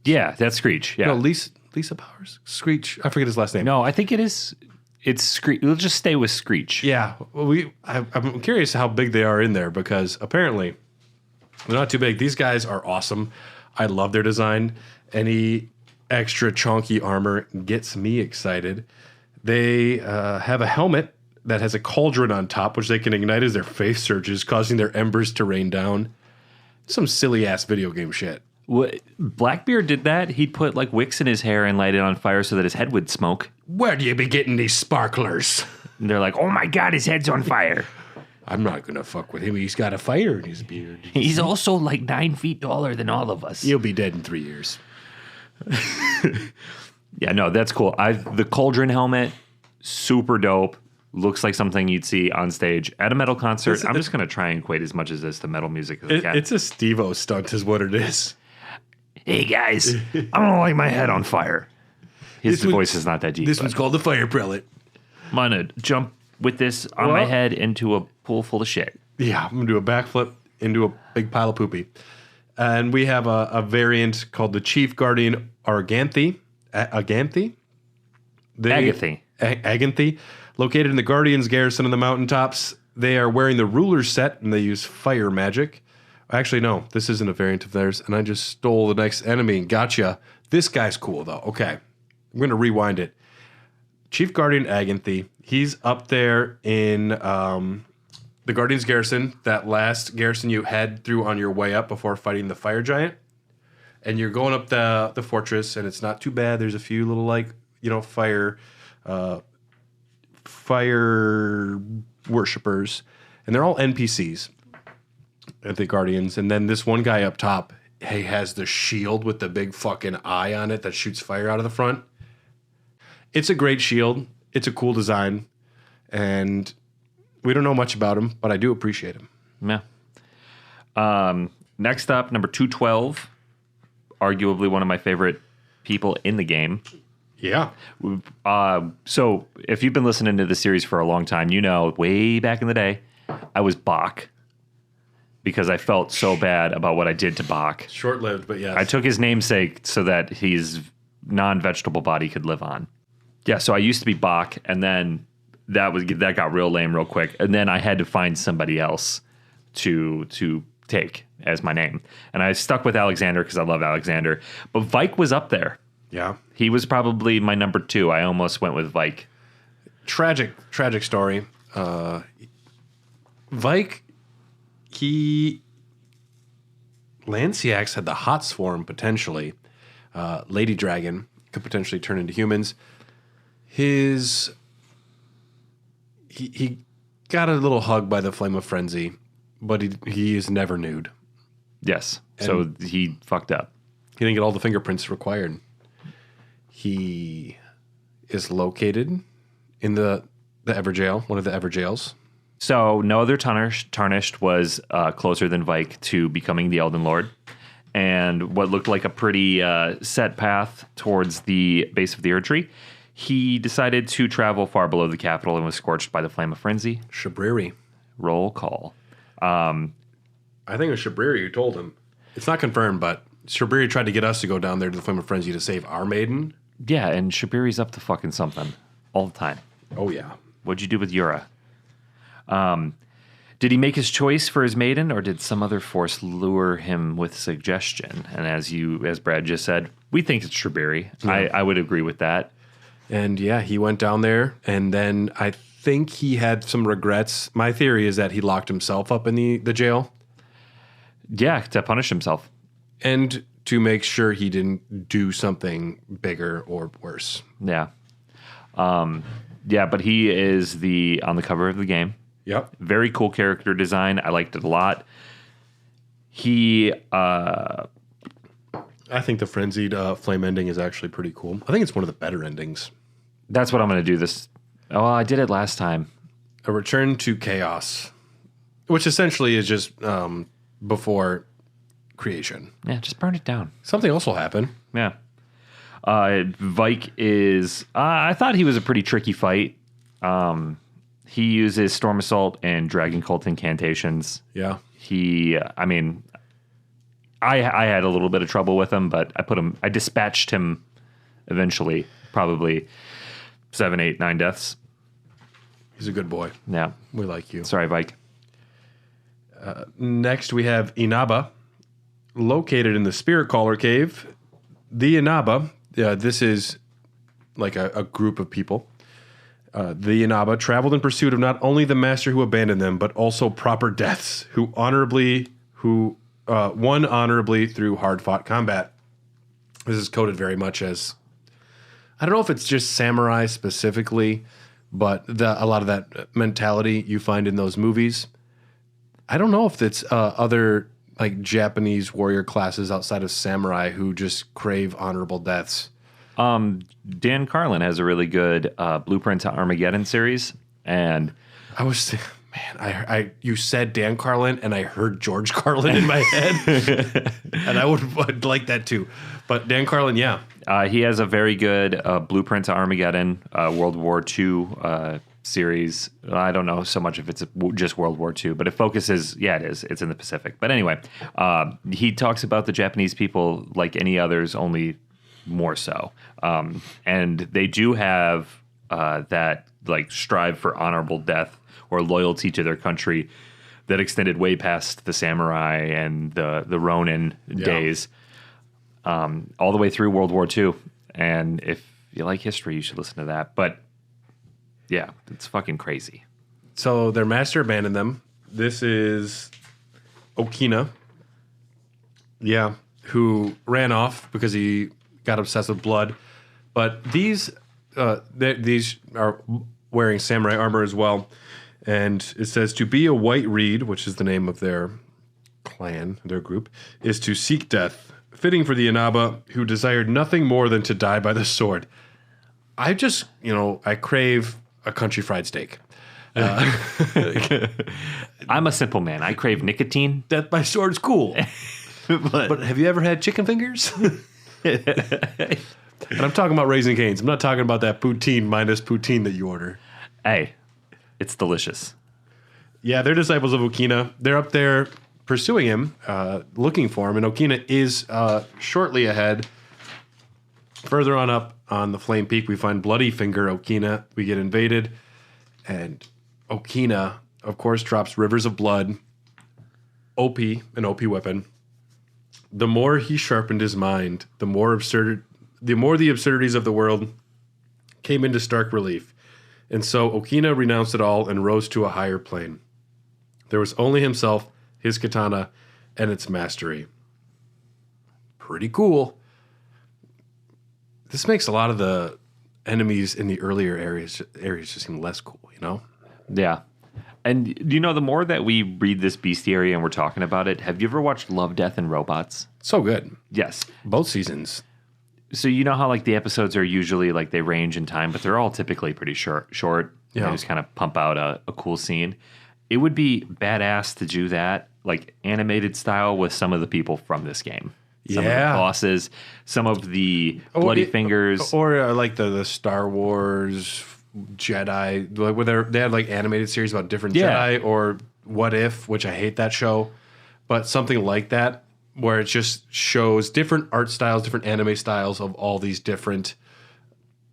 Yeah, that's Screech. Yeah. No, Lisa Powers? Screech, I forget his last name. No, I think it's Screech. We'll just stay with Screech. Yeah. Well, I'm curious how big they are in there because apparently they're not too big. These guys are awesome. I love their design. Any extra chunky armor gets me excited. They have a helmet that has a cauldron on top, which they can ignite as their faith surges, causing their embers to rain down. Some silly ass video game shit. Blackbeard did that. He'd put like wicks in his hair and light it on fire so that his head would smoke. Where do you be getting these sparklers? And they're like, oh my God, his head's on fire. I'm not going to fuck with him. He's got a fire in his beard. He's also like 9 feet taller than all of us. He'll be dead in 3 years. Yeah, no, that's cool. The cauldron helmet, super dope. Looks like something you'd see on stage at a metal concert. I'm just going to try and equate as much as this to metal music as I can. It's a Steve-O stunt is what it is. Hey, guys, I'm going to light my head on fire. His voice is not that deep. This one's called the fire pellet. I'm going to jump with this on my head into a pool full of shit. Yeah, I'm going to do a backflip into a big pile of poopy. And we have a variant called the Chief Guardian Aganthe. Aganthe? Aganthe. Located in the Guardians garrison in the Mountaintops. They are wearing the ruler set and they use fire magic. Actually, no, this isn't a variant of theirs. And I just stole the next enemy and gotcha. This guy's cool, though. Okay, I'm going to rewind it. Chief Guardian Aganthe. He's up there in the Guardians garrison, that last garrison you head through on your way up before fighting the fire giant. And you're going up the fortress, and it's not too bad. There's a few little, fire worshippers, and they're all NPCs at the Guardians. And then this one guy up top, he has the shield with the big fucking eye on it that shoots fire out of the front. It's a great shield. It's a cool design, and we don't know much about him, but I do appreciate him. Yeah. Next up, number 212, arguably one of my favorite people in the game. Yeah. So if you've been listening to the series for a long time, you know, way back in the day, I was Bach because I felt so bad about what I did to Bach. Short-lived, but yes. I took his namesake so that his non-vegetable body could live on. Yeah, so I used to be Bach, and then that got real lame real quick, and then I had to find somebody else to take as my name. And I stuck with Alexander because I love Alexander. But Vike was up there. Yeah. He was probably my number 2. I almost went with Vike. Tragic story. Vike, Lanciax had the hot swarm potentially. Lady Dragon could potentially turn into humans. He got a little hug by the Flame of Frenzy, but he is never nude. Yes. So he fucked up. He didn't get all the fingerprints required. He is located in the Everjail, one of the Everjails. So no other Tarnished was closer than Vike to becoming the Elden Lord. And what looked like a pretty set path towards the base of the Erdtree, he decided to travel far below the capital and was scorched by the Flame of Frenzy. Shabriri. Roll call. I think it was Shabriri who told him. It's not confirmed, but Shabriri tried to get us to go down there to the Flame of Frenzy to save our maiden. Yeah, and Shabriri's up to fucking something all the time. Oh, yeah. What'd you do with Yura? Did he make his choice for his maiden, or did some other force lure him with suggestion? And as Brad just said, we think it's Shabriri. Yeah. I would agree with that. And yeah, he went down there, and then I think he had some regrets. My theory is that he locked himself up in the jail. Yeah, to punish himself. And to make sure he didn't do something bigger or worse. Yeah. Yeah, but he is on the cover of the game. Yep. Very cool character design. I liked it a lot. I think the frenzied flame ending is actually pretty cool. I think it's one of the better endings. That's what I'm going to do this. Oh, I did it last time. A return to chaos, which essentially is just before creation. Yeah, just burn it down. Something else will happen. Yeah. Vike is... I thought he was a pretty tricky fight. He uses Storm Assault and Dragon Cult incantations. Yeah. I had a little bit of trouble with him, but I dispatched him eventually, probably 7, 8, 9 deaths. He's a good boy. Yeah. We like you. Sorry, Vike. Next, we have Inaba, located in the Spirit Caller Cave. The Inaba, this is like a group of people. The Inaba traveled in pursuit of not only the master who abandoned them, but also proper deaths who honorably won honorably through hard-fought combat. This is coded very much as, I don't know if it's just samurai specifically, but a lot of that mentality you find in those movies. I don't know if it's other like Japanese warrior classes outside of samurai who just crave honorable deaths. Dan Carlin has a really good Blueprint to Armageddon series, and I was, man, you said Dan Carlin, and I heard George Carlin in my head, and I'd like that too. But Dan Carlin, yeah, he has a very good Blueprint to Armageddon World War II series. I don't know so much if it's just World War II, but it focuses. Yeah, it is. It's in the Pacific. But anyway, he talks about the Japanese people like any others, only more so. And they do have that like strive for honorable death or loyalty to their country that extended way past the samurai and the Ronin days, all the way through World War II. And if you like history, you should listen to that. But yeah, it's fucking crazy. So their master abandoned them. This is Okina, who ran off because he got obsessed with blood. But these are wearing samurai armor as well. And it says, to be a white reed, which is the name of their clan, their group, is to seek death, fitting for the Inaba, who desired nothing more than to die by the sword. I just, I crave a country fried steak. I'm a simple man. I crave nicotine. Death by sword is cool. but have you ever had chicken fingers? And I'm talking about Raising Cane's. I'm not talking about that poutine minus poutine that you order. Hey, it's delicious. Yeah, they're disciples of Okina. They're up there pursuing him, looking for him, and Okina is shortly ahead. Further on up on the Flame Peak, we find Bloody Finger Okina. We get invaded, and Okina, of course, drops rivers of blood. An OP weapon. The more he sharpened his mind, the more the absurdities of the world came into stark relief. And so Okina renounced it all and rose to a higher plane. There was only himself, his katana, and its mastery. Pretty cool. This makes a lot of the enemies in the earlier areas just seem less cool, Yeah. And the more that we read this bestiary and we're talking about it, have you ever watched Love, Death, and Robots? So good. Yes. Both seasons. So you know how like the episodes are usually like they range in time, but they're all typically pretty short. Yeah. They just kind of pump out a cool scene. It would be badass to do that, like animated style, with some of the people from this game. Some of the bosses, some of the Bloody Fingers. Or like the Star Wars Jedi, like where they had like animated series about different Jedi, or What If, which I hate that show, but something like that where it just shows different art styles, different anime styles of all these different.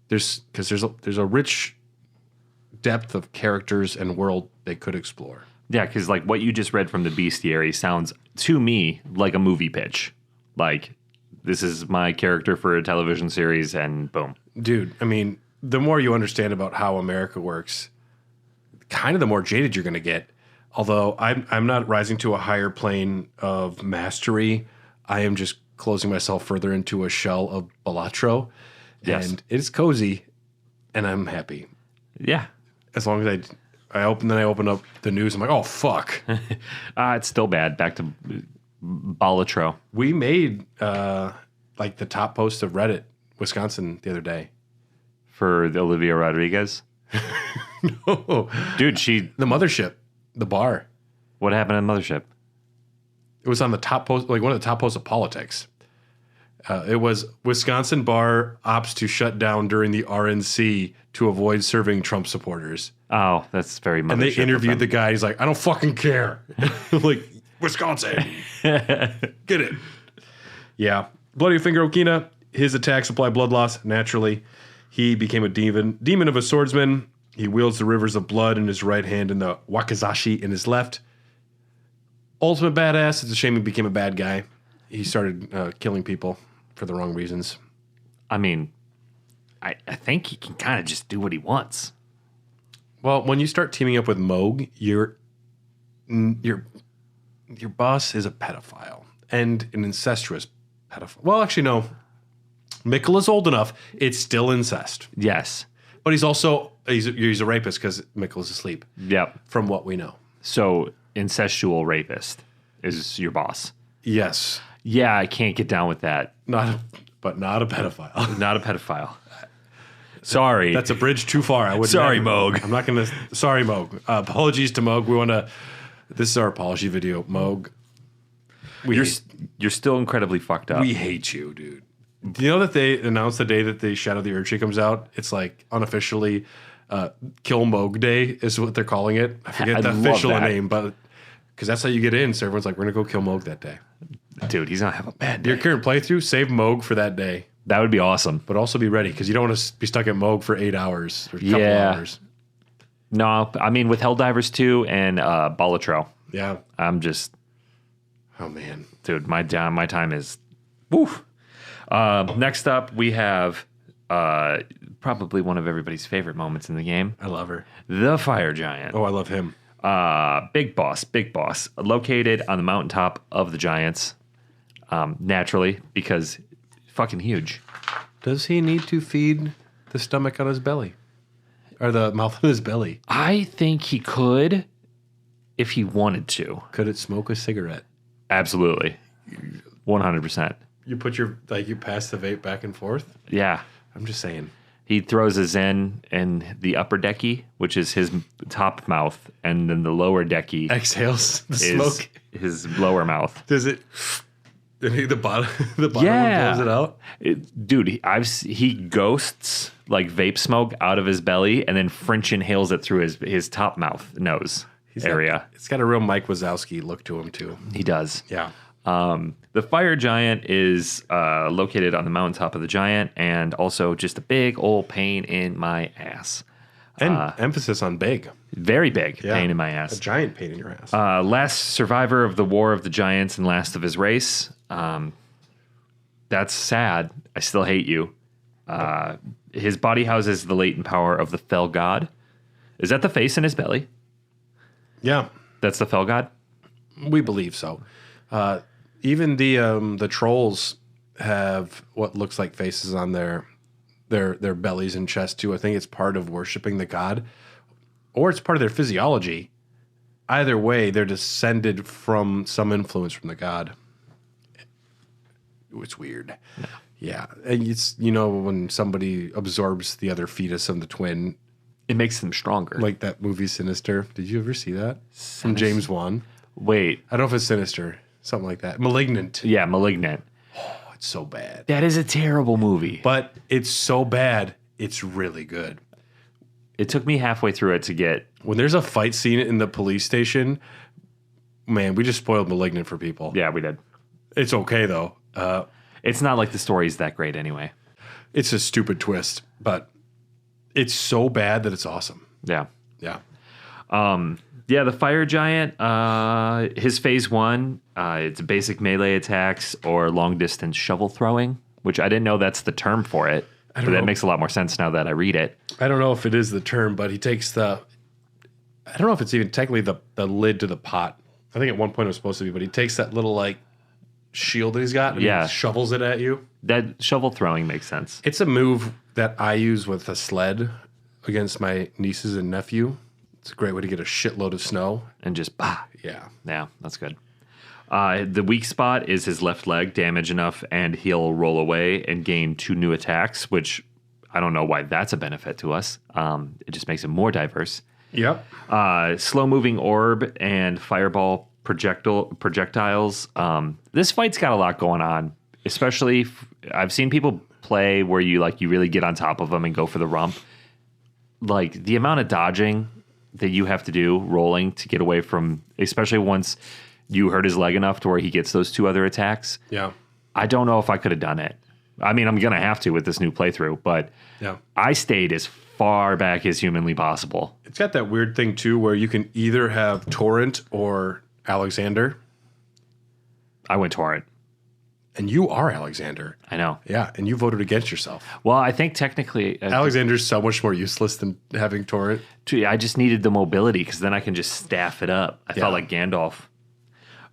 There's a rich depth of characters and world they could explore. Yeah, because like what you just read from the bestiary sounds to me like a movie pitch. Like, this is my character for a television series, and boom. Dude, I mean, the more you understand about how America works, kind of the more jaded you're going to get. Although I'm not rising to a higher plane of mastery. I am just closing myself further into a shell of Balatro. Yes. And it's cozy, and I'm happy. Yeah. As long as I open up the news, I'm like, oh, fuck. It's still bad. Back to Balatro. We made like the top post of Reddit, Wisconsin, the other day. For the Olivia Rodriguez? No. Dude, the mothership, the bar. What happened in Mothership? It was on the top post, like one of the top posts of politics. It was Wisconsin bar opts to shut down during the RNC to avoid serving Trump supporters. Oh, that's very Mothership. And they interviewed the guy. He's like, I don't fucking care. Like, Wisconsin. Get it. Yeah. Bloody Finger Okina, his attacks apply blood loss naturally. He became a demon of a swordsman. He wields the rivers of blood in his right hand and the wakizashi in his left. Ultimate badass. It's a shame he became a bad guy. He started killing people for the wrong reasons. I mean, I think he can kind of just do what he wants. Well, when you start teaming up with Moog, you're your boss is a pedophile and an incestuous pedophile. Well, actually, no. Mikkel is old enough. It's still incest. Yes. But he's also, he's a rapist because Mikkel is asleep. Yep. From what we know. So, incestual rapist is your boss. Yes. Yeah, I can't get down with that. But not a pedophile. Not a pedophile. Sorry. That's a bridge too far. Sorry, Moog. I'm not going to. Sorry, Moog. Apologies to Moog. We want to. This is our apology video, Moog. You're still incredibly fucked up. We hate you, dude. Do you know that they announced the day that the Shadow of the Erdtree comes out? It's like unofficially Kill Moog Day is what they're calling it. I forget the official name, but because that's how you get in. So everyone's like, we're going to go kill Moog that day. Dude, he's going to have a bad day. Your current playthrough, save Moog for that day. That would be awesome. But also be ready because you don't want to be stuck at Moog for 8 hours or a couple hours. No, I mean, with Helldivers 2 and Balatro. Yeah. I'm just... Oh, man. Dude, my time is... Woof. Next up, we have probably one of everybody's favorite moments in the game. I love her. The Fire Giant. Oh, I love him. Big boss. Located on the mountaintop of the Giants. Naturally, because fucking huge. Does he need to feed the stomach on his belly? Or the mouth on his belly? I think he could if he wanted to. Could it smoke a cigarette? Absolutely. 100%. You put you pass the vape back and forth? Yeah. I'm just saying. He throws a Zen in the upper decky, which is his top mouth, and then the lower decky exhales the is smoke. His lower mouth. Does it? The bottom one blows it out? Dude, he ghosts like vape smoke out of his belly and then French inhales it through his top mouth nose area. It's got a real Mike Wazowski look to him, too. He does. Yeah. The Fire Giant is located on the mountaintop of the Giant and also just a big old pain in my ass. And emphasis on big. Very big pain in my ass. A giant pain in your ass. Last survivor of the War of the Giants and last of his race. That's sad. I still hate you. His body houses the latent power of the Fell God. Is that the face in his belly? Yeah. That's the Fell God? We believe so. Even the trolls have what looks like faces on their bellies and chest too. I think it's part of worshiping the god, or it's part of their physiology. Either way, they're descended from some influence from the god. It's weird. Yeah. And it's, when somebody absorbs the other fetus of the twin, it makes them stronger. Like that movie Sinister. Did you ever see that? From James Wan. Wait. I don't know if it's Sinister. Something like that. Malignant. Yeah, Malignant. Oh, it's so bad. That is a terrible movie. But it's so bad, it's really good. It took me halfway through it to get... When there's a fight scene in the police station, man, we just spoiled Malignant for people. Yeah, we did. It's okay, though. It's not like the story's that great anyway. It's a stupid twist, but it's so bad that it's awesome. Yeah. Yeah. Yeah, the Fire Giant, his phase 1, it's basic melee attacks or long-distance shovel throwing, which I didn't know that's the term for it. But that makes a lot more sense now that I read it. I don't know if it is the term, but he takes I don't know if it's even technically the lid to the pot. I think at one point it was supposed to be, but he takes that little, shield that he's got and he shovels it at you. That shovel throwing makes sense. It's a move that I use with a sled against my nieces and nephew. It's a great way to get a shitload of snow. And just, bah. Yeah. Yeah, that's good. The weak spot is his left leg, damage enough, and he'll roll away and gain 2 new attacks, which I don't know why that's a benefit to us. It just makes him more diverse. Yep. Slow-moving orb and fireball projectiles. This fight's got a lot going on, especially I've seen people play where you really get on top of them and go for the rump. Like the amount of dodging that you have to do rolling to get away from, especially once you hurt his leg enough to where he gets those 2 other attacks. Yeah. I don't know if I could have done it. I mean, I'm going to have to with this new playthrough, but I stayed as far back as humanly possible. It's got that weird thing too where you can either have Torrent or Alexander. I went Torrent. And you are Alexander. I know. Yeah, and you voted against yourself. Well, I think technically... Alexander's so much more useless than having Torrent. I just needed the mobility because then I can just staff it up. I felt like Gandalf.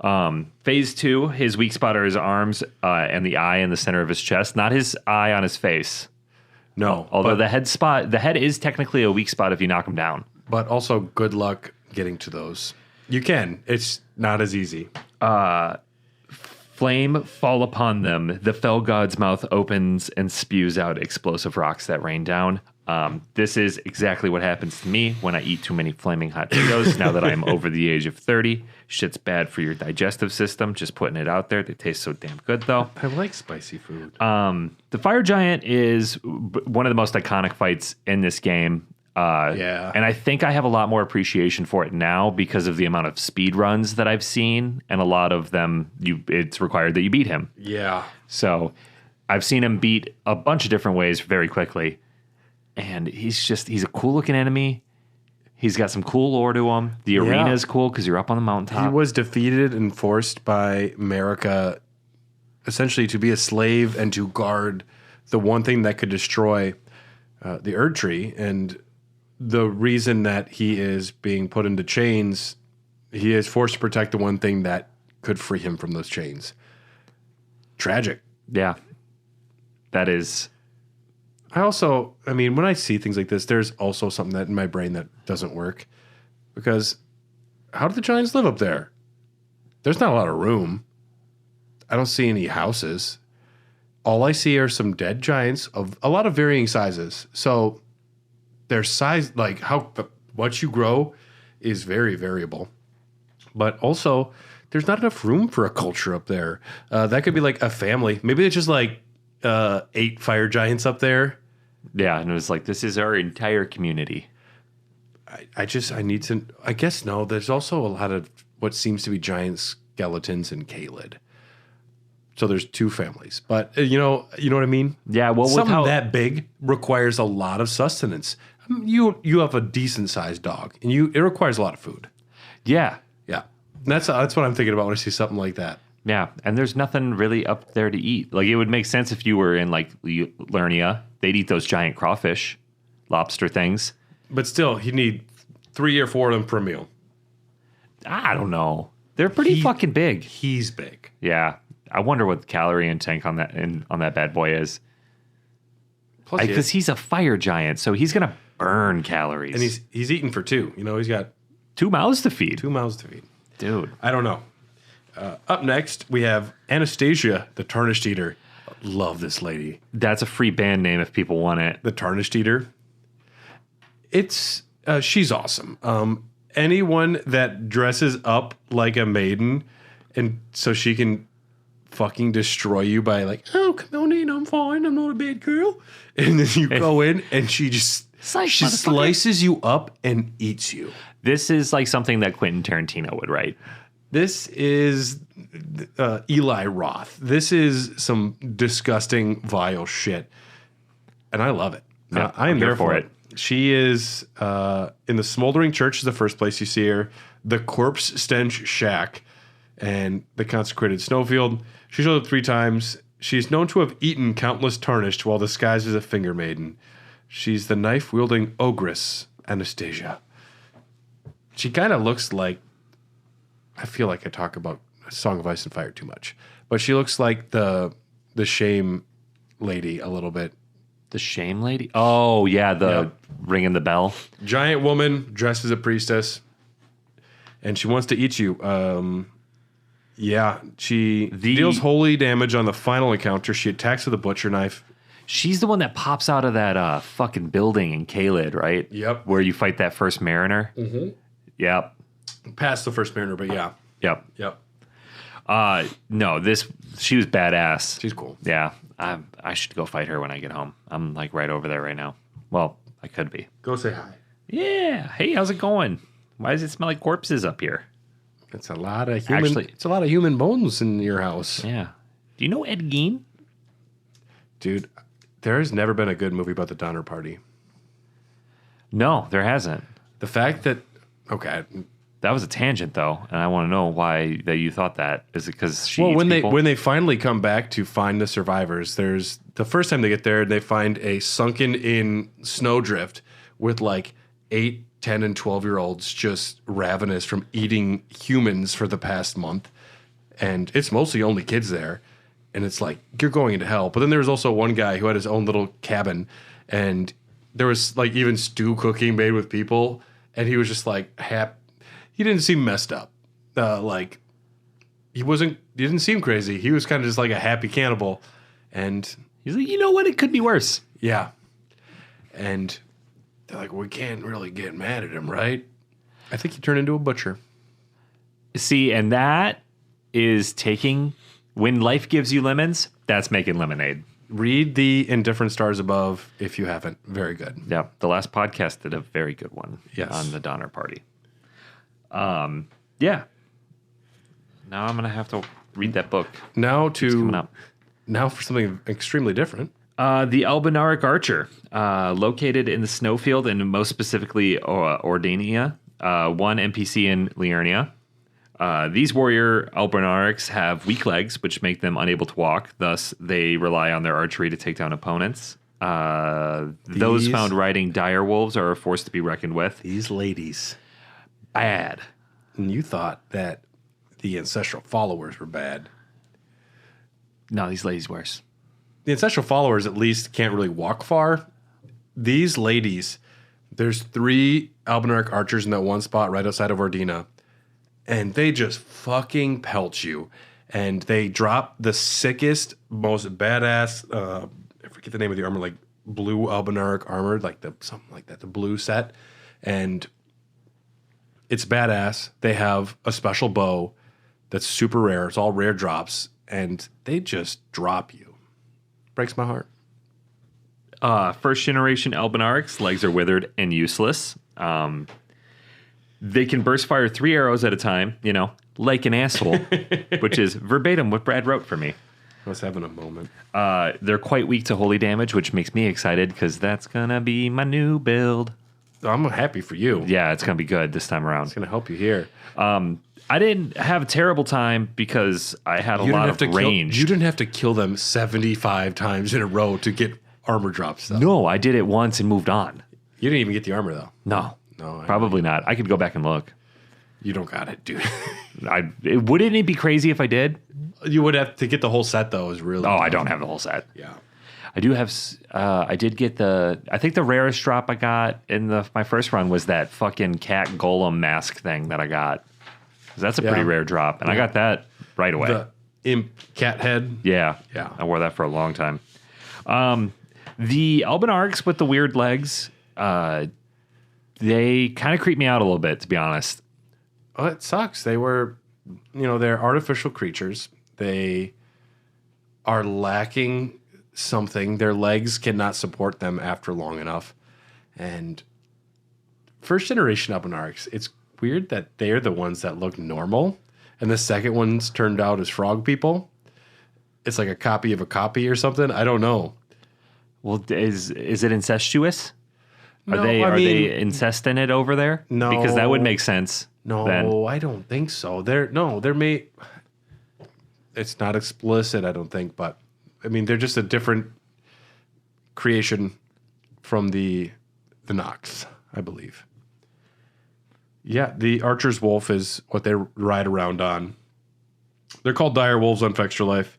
Phase 2, his weak spot are his arms and the eye in the center of his chest, not his eye on his face. No. Although the head is technically a weak spot if you knock him down. But also good luck getting to those. You can. It's not as easy. Flame fall upon them. The fell god's mouth opens and spews out explosive rocks that rain down. This is exactly what happens to me when I eat too many flaming hot Cheetos now that I'm over the age of 30. Shit's bad for your digestive system. Just putting it out there. They taste so damn good, though. I like spicy food. The fire giant is one of the most iconic fights in this game. Yeah. And I think I have a lot more appreciation for it now because of the amount of speed runs that I've seen, and a lot of them, it's required that you beat him. Yeah. So I've seen him beat a bunch of different ways very quickly. And he's a cool looking enemy. He's got some cool lore to him. The arena is cool because you're up on the mountaintop. He was defeated and forced by America essentially to be a slave and to guard the one thing that could destroy the Erd Tree. And the reason that he is being put into chains, he is forced to protect the one thing that could free him from those chains. Tragic. Yeah. That is... I mean, when I see things like this, there's also something that in my brain that doesn't work. Because how do the giants live up there? There's not a lot of room. I don't see any houses. All I see are some dead giants of a lot of varying sizes. So their size, like what you grow is very variable. But also, there's not enough room for a culture up there. That could be like a family. Maybe it's just like 8 fire giants up there. Yeah, and it was like, this is our entire community. I guess no, there's also a lot of what seems to be giant skeletons in Caelid. So there's 2 families. But you know what I mean? Yeah, well, something that big requires a lot of sustenance. You have a decent sized dog, and it requires a lot of food. Yeah. Yeah. And that's what I'm thinking about when I see something like that. Yeah, and there's nothing really up there to eat. Like, it would make sense if you were in, like, Lernia. They'd eat those giant crawfish, lobster things. But still, you need 3 or 4 of them per meal. I don't know. They're pretty fucking big. He's big. Yeah. I wonder what the calorie intake on that bad boy is. Because he's a fire giant, so he's going to burn calories. And he's eating for 2. He's got 2 mouths to feed. 2 mouths to feed. Dude. I don't know. Up next, we have Anastasia, the Tarnished Eater. Love this lady. That's a free band name if people want it. The Tarnished Eater. She's awesome. Anyone that dresses up like a maiden, and so she can fucking destroy you by like, oh, come on in, I'm fine, I'm not a bad girl. And then you go in, and she slices you up and eats you. This is like something that Quentin Tarantino would write. This is Eli Roth. This is some disgusting, vile shit. And I love it. Yeah, I am there for it. She is in the Smoldering Church is the first place you see her. The Corpse Stench Shack and the Consecrated Snowfield. She showed up 3 times. She's known to have eaten countless Tarnished while disguised as a finger maiden. She's the knife-wielding ogress, Anastasia. She kind of looks like... I feel like I talk about Song of Ice and Fire too much. But she looks like the shame lady a little bit. The shame lady? Oh, yeah, ringing the bell. Giant woman dressed as a priestess. And she wants to eat you. She deals holy damage on the final encounter. She attacks with a butcher knife. She's the one that pops out of that fucking building in Caelid, right? Yep. Where you fight that first mariner. Mm-hmm. Yep. Past the first mariner, but yeah. Yep. No, she was badass. She's cool. Yeah. I should go fight her when I get home. I'm like right over there right now. Well, I could be. Go say hi. Yeah. Hey, how's it going? Why does it smell like corpses up here? It's a lot of human bones in your house. Yeah. Do you know Ed Gein? Dude, there has never been a good movie about the Donner Party. No, there hasn't. The fact that that was a tangent, though, and I want to know why that you thought that. Is it because she? Well, when they finally come back to find the survivors, there's the first time they get there, they find a sunken-in snowdrift with like 8, 10, and 12-year-olds just ravenous from eating humans for the past month. and it's mostly only kids there. And it's like, you're going into hell. But then there was also one guy who had his own little cabin, and there was like even stew cooking made with people. And he was just like, he didn't seem messed up. Like, he didn't seem crazy. He was kind of just like a happy cannibal. And he's like, you know what? It could be worse. Yeah. And they're like, we can't really get mad at him, right? I think he turned into a butcher. See, and that is taking... When life gives you lemons, that's making lemonade. Read the Indifferent Stars Above if you haven't. Very good. Yeah, the last podcast did a very good one on the Donner Party. Yeah. Now I'm going to have to read that book. Now for something extremely different. The Albinaric Archer, located in the snowfield and most specifically Ordania, one NPC in Liurnia. These warrior Albinarics have weak legs, which make them unable to walk. Thus, they rely on their archery to take down opponents. Those found riding dire wolves are a force to be reckoned with. These ladies. Bad. And you thought that the ancestral followers were bad. No, these ladies worse. The ancestral followers at least can't really walk far. These ladies, there's 3 Albinaric archers in that one spot right outside of Ordina. And they just fucking pelt you. And they drop the sickest, most badass, I forget the name of the armor, like blue Albinaric armor, something like that, the blue set. And it's badass. They have a special bow that's super rare. It's all rare drops. And they just drop you. Breaks my heart. First generation Albinarics, legs are withered and useless. They can burst fire 3 arrows at a time, like an asshole, which is verbatim what Brad wrote for me. I was having a moment. They're quite weak to holy damage, which makes me excited because that's going to be my new build. I'm happy for you. Yeah, it's going to be good this time around. It's going to help you here. I didn't have a terrible time because I had a lot of range. You didn't have to kill them 75 times in a row to get armor drops, though. No, I did it once and moved on. You didn't even get the armor, though. No, probably not. I could go back and look. You don't got it, dude. Wouldn't it be crazy if I did? You would have to get the whole set, though. Is really tough. I don't have the whole set. Yeah. I do have. I did get I think the rarest drop I got in my first run was that fucking cat golem mask thing that I got. That's a pretty rare drop, and I got that right away. The imp cat head. Yeah. I wore that for a long time. The Albinarics with the weird legs, they kind of creep me out a little bit, to be honest. Oh, it sucks. They were, they're artificial creatures. They are lacking something. Their legs cannot support them after long enough. And first generation Albinarics, it's weird that they're the ones that look normal, and the second ones turned out as frog people. It's like a copy of a copy or something. I don't know. Well, is it incestuous? No, are they incesting it over there? No, because that would make sense. No, then. I don't think so. They're made. It's not explicit, I don't think, but I mean they're just a different creation from the Nox, I believe. Yeah, the Archer's Wolf is what they ride around on. They're called dire wolves on Fextra Life.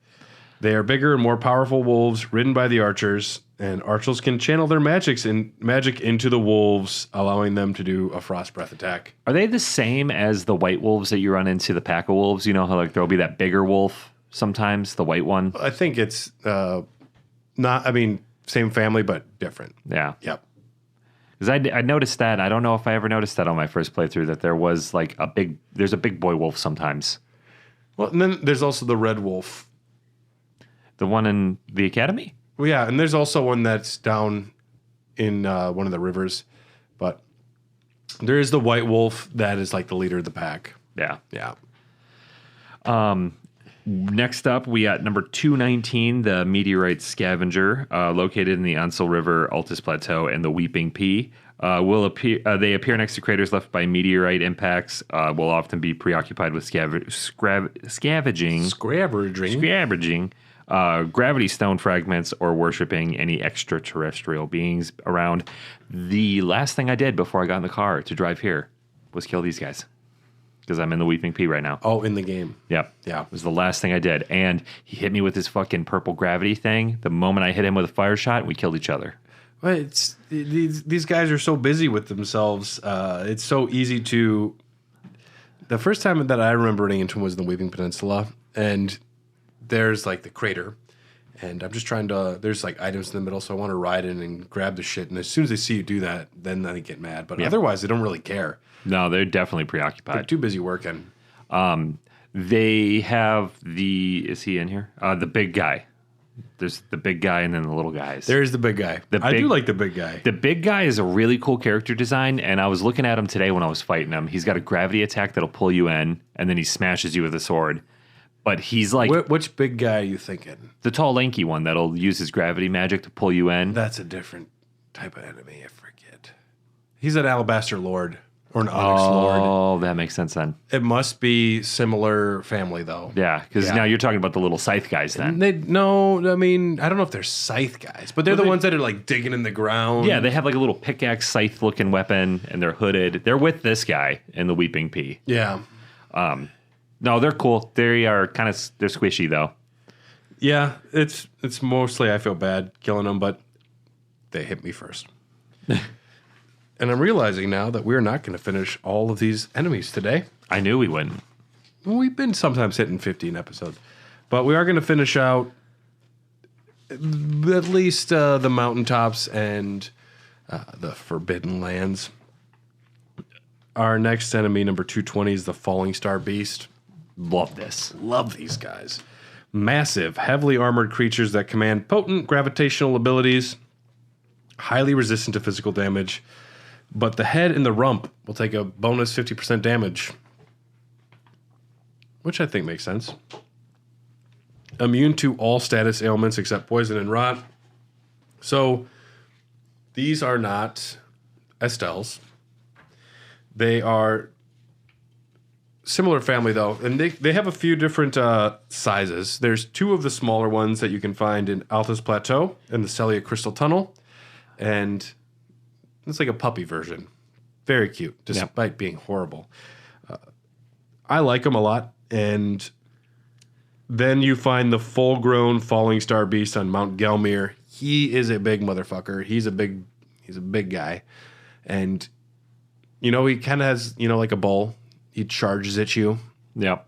They are bigger and more powerful wolves ridden by the archers, and archers can channel their magic into the wolves, allowing them to do a frost breath attack. Are they the same as the white wolves that you run into, the pack of wolves? You know how there'll be that bigger wolf sometimes, the white one? I think it's same family, but different. Yeah. Yep. Because I noticed that. I don't know if I ever noticed that on my first playthrough, that there was there's a big boy wolf sometimes. Well, and then there's also the red wolf. The one in the academy? Well, yeah, and there's also one that's down in one of the rivers. But there is the white wolf that is like the leader of the pack. Yeah. Yeah. Next up, we got number 219, the Meteorite Scavenger, located in the Ansel River, Altus Plateau, and the Weeping Pea. They appear next to craters left by meteorite impacts. Will often be preoccupied with scavenging, gravity stone fragments, or worshiping any extraterrestrial beings around. The last thing I did before I got in the car to drive here was kill these guys. because I'm in the Weeping Pea right now. Oh, in the game. Yep. Yeah. It was the last thing I did. And he hit me with his fucking purple gravity thing. The moment I hit him with a fire shot, we killed each other. Well, these guys are so busy with themselves. It's so easy to... The first time that I remember running into him was in the Weeping Peninsula, and there's like the crater, and I'm just trying to... There's like items in the middle, so I want to ride in and grab the shit, and as soon as they see you do that, then they get mad. But otherwise, they don't really care. No, they're definitely preoccupied. They're too busy working. They have the... Is he in here? The big guy. There's the big guy and then the little guys. There's the big guy. I do like the big guy. The big guy is a really cool character design, and I was looking at him today when I was fighting him. He's got a gravity attack that'll pull you in, and then he smashes you with a sword. But he's like... Which big guy are you thinking? The tall, lanky one that'll use his gravity magic to pull you in. That's a different type of enemy. I forget. He's an Alabaster Lord. Or an Onyx Lord. Oh, that makes sense then. It must be similar family, though. Yeah, because now you're talking about the little scythe guys then. I mean, I don't know if they're scythe guys, but they're the ones that are like digging in the ground. Yeah, they have like a little pickaxe scythe-looking weapon, and they're hooded. They're with this guy in the Weeping Pea. Yeah. No, they're cool. They are they're squishy, though. Yeah, it's mostly I feel bad killing them, but they hit me first. And I'm realizing now that we're not going to finish all of these enemies today. I knew we wouldn't. We've been sometimes hitting 15 episodes. But we are going to finish out at least the Mountaintops and the Forbidden Lands. Our next enemy, number 220, is the Falling Star Beast. Love this. Love these guys. Massive, heavily armored creatures that command potent gravitational abilities, highly resistant to physical damage. But the head and the rump will take a bonus 50% damage, which I think makes sense. Immune to all status ailments except poison and rot. So these are not Estelles. They are similar family, though, and they have a few different sizes. There's two of the smaller ones that you can find in Altus Plateau and the Celia Crystal Tunnel, and... It's like a puppy version. Very cute, despite being horrible. I like them a lot. And then you find the full-grown Falling Star Beast on Mount Gelmir. He is a big motherfucker. He's a big guy. And, he kind of has, like a bull. He charges at you. Yep.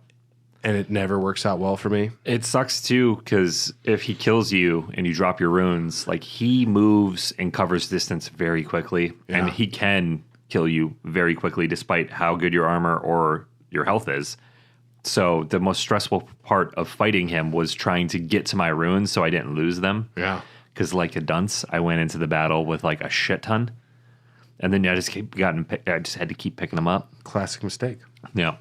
And it never works out well for me. It sucks too, because if he kills you and you drop your runes, like he moves and covers distance very quickly, and he can kill you very quickly despite how good your armor or your health is. So the most stressful part of fighting him was trying to get to my runes so I didn't lose them. Yeah. Because like a dunce, I went into the battle with like a shit ton, and then I just had to keep picking them up. Classic mistake. Yeah.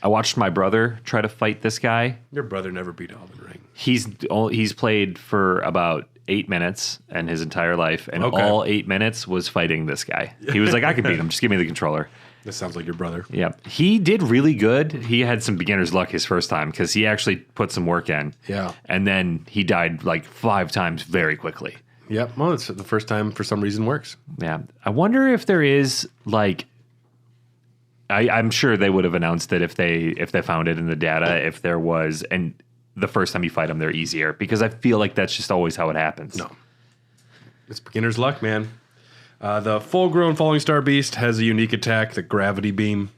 I watched my brother try to fight this guy. Your brother never beat Elden Ring. He's played for about 8 minutes in his entire life, and all 8 minutes was fighting this guy. He was like, I can beat him. Just give me the controller. This sounds like your brother. Yeah. He did really good. He had some beginner's luck his first time because he actually put some work in. Yeah. And then he died like 5 times very quickly. Yep. Well, it's the first time for some reason works. Yeah. I wonder if there is like... I'm sure they would have announced it if they found it in the data, if there was, and the first time you fight them, they're easier, because I feel like that's just always how it happens. No. It's beginner's luck, man. The full-grown Falling Star Beast has a unique attack, the Gravity Beam.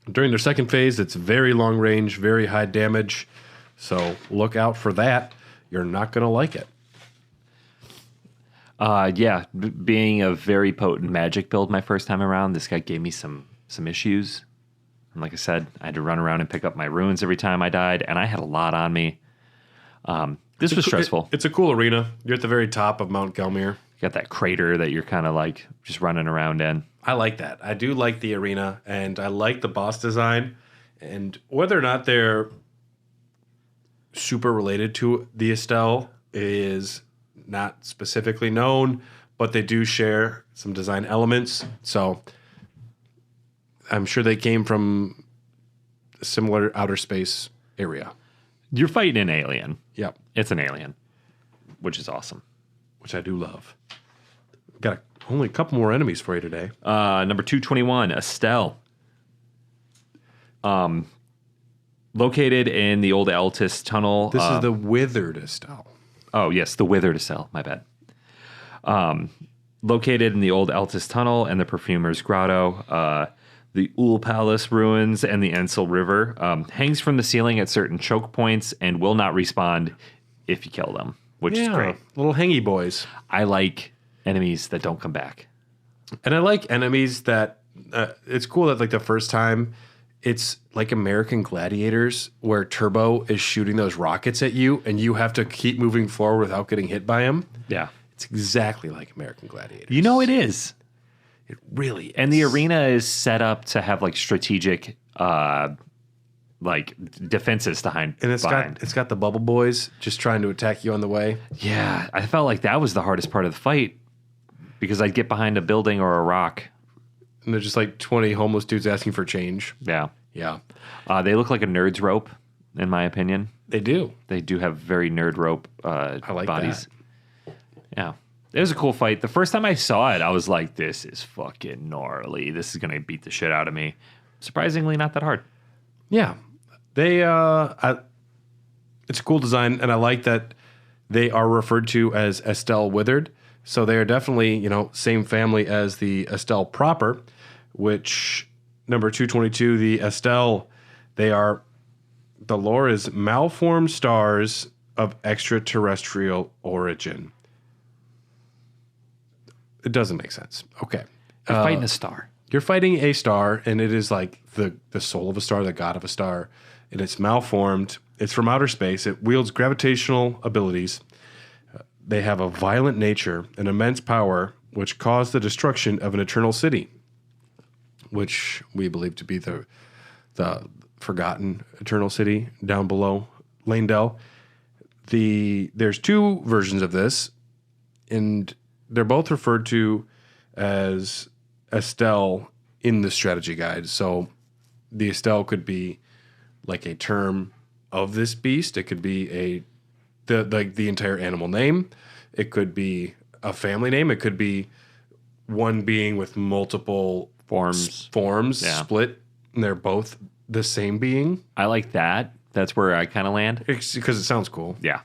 During their second phase, it's very long range, very high damage, so look out for that. You're not going to like it. Being a very potent magic build my first time around, this guy gave me some issues. And like I said, I had to run around and pick up my runes every time I died, and I had a lot on me. This was stressful. It's a cool arena. You're at the very top of Mount Gelmir. You got that crater that you're kind of like just running around in. I like that. I do like the arena, and I like the boss design. And whether or not they're super related to the Estelle is not specifically known, but they do share some design elements. So I'm sure they came from a similar outer space area. You're fighting an alien. Yep. It's an alien, which is awesome. Which I do love. Got only a couple more enemies for you today. Number 221, Estelle. Located in the old Altus tunnel. This is the withered Estelle. Oh, yes, the withered Estelle. My bad. Located in the old Altus tunnel and the Perfumer's Grotto, the Ul Palace ruins and the Ensel River. Hangs from the ceiling at certain choke points and will not respawn if you kill them, which is great. Little hangy boys. I like enemies that don't come back. And I like enemies that it's cool that like the first time it's like American Gladiators where Turbo is shooting those rockets at you and you have to keep moving forward without getting hit by him. Yeah. It's exactly like American Gladiators. You know it is. It really is. And the arena is set up to have like strategic like defenses behind. And it's got the bubble boys just trying to attack you on the way. Yeah. I felt like that was the hardest part of the fight because I'd get behind a building or a rock. And they're just like 20 homeless dudes asking for change. Yeah. Yeah. They look like a nerd's rope, in my opinion. They do. They do have very nerd rope I like bodies. that. Yeah. It was a cool fight. The first time I saw it, I was like, this is fucking gnarly. This is going to beat the shit out of me. Surprisingly, not that hard. Yeah. They, it's a cool design, and I like that they are referred to as Estelle Withered. So they are definitely, same family as the Estelle proper, which number 222, the Estelle, the lore is malformed stars of extraterrestrial origin. It doesn't make sense. Okay. You're fighting a star. You're fighting a star, and it is like the soul of a star, the god of a star, and it's malformed. It's from outer space. It wields gravitational abilities. They have a violent nature and immense power, which caused the destruction of an eternal city, which we believe to be the forgotten eternal city down below Lanedell. There's two versions of this, and they're both referred to as Estelle in the strategy guide. So the Estelle could be like a term of this beast. It could be the entire animal name. It could be a family name. It could be one being with multiple forms split, and they're both the same being. I like that. That's where I kind of land. Because it sounds cool. Yeah.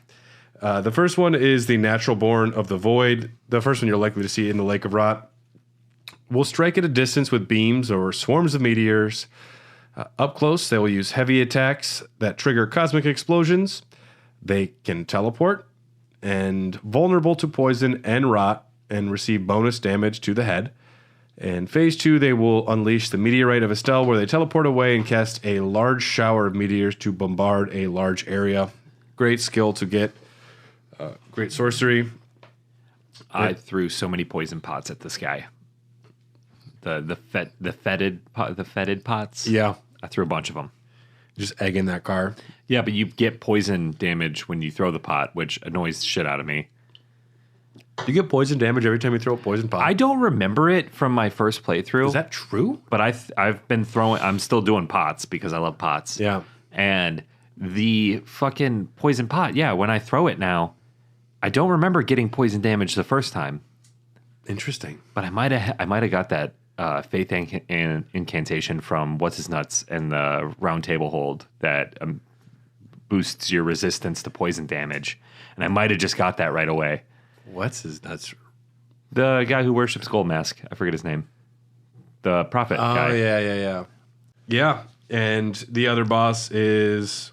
The first one is the natural born of the void. The first one you're likely to see in the Lake of Rot. Will strike at a distance with beams or swarms of meteors. Up close, they will use heavy attacks that trigger cosmic explosions. They can teleport and vulnerable to poison and rot and receive bonus damage to the head. In phase 2, they will unleash the meteorite of Estelle, where they teleport away and cast a large shower of meteors to bombard a large area. Great skill to get. Great sorcery. I threw so many poison pots at this guy. The fetid pots. Yeah. I threw a bunch of them. Just egg in that car. Yeah, but you get poison damage when you throw the pot, which annoys the shit out of me. You get poison damage every time you throw a poison pot? I don't remember it from my first playthrough. Is that true? But I've been throwing. I'm still doing pots because I love pots. Yeah. And the fucking poison pot. Yeah, when I throw it now, I don't remember getting poison damage the first time. Interesting. But I might have got that faith incantation from what's his nuts and the round table hold that boosts your resistance to poison damage, and I might have just got that right away. What's his nuts? The guy who worships Gold Mask. I forget his name. The prophet guy. Oh, yeah. Yeah, and the other boss is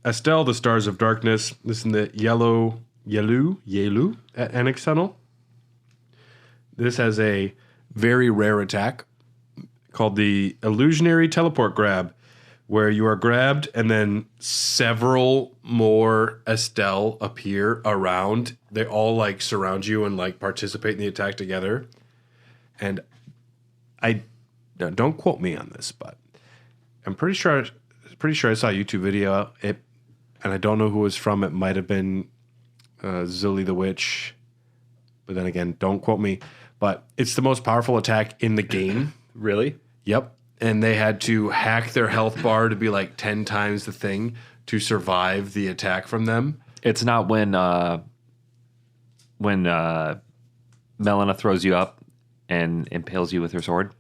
Estelle, the Stars of Darkness. This is in the Yelu at Annex Tunnel. This has a very rare attack called the Illusionary Teleport Grab, where you are grabbed and then several more Estelle appear around. They all like surround you and like participate in the attack together. And don't quote me on this, but I'm pretty sure I saw a YouTube video. And I don't know who it was from. It might have been Zilly the Witch, but then again, don't quote me. But it's the most powerful attack in the game. Really? Yep. And they had to hack their health bar to be like 10 times the thing to survive the attack from them. It's not when Melina throws you up and impales you with her sword.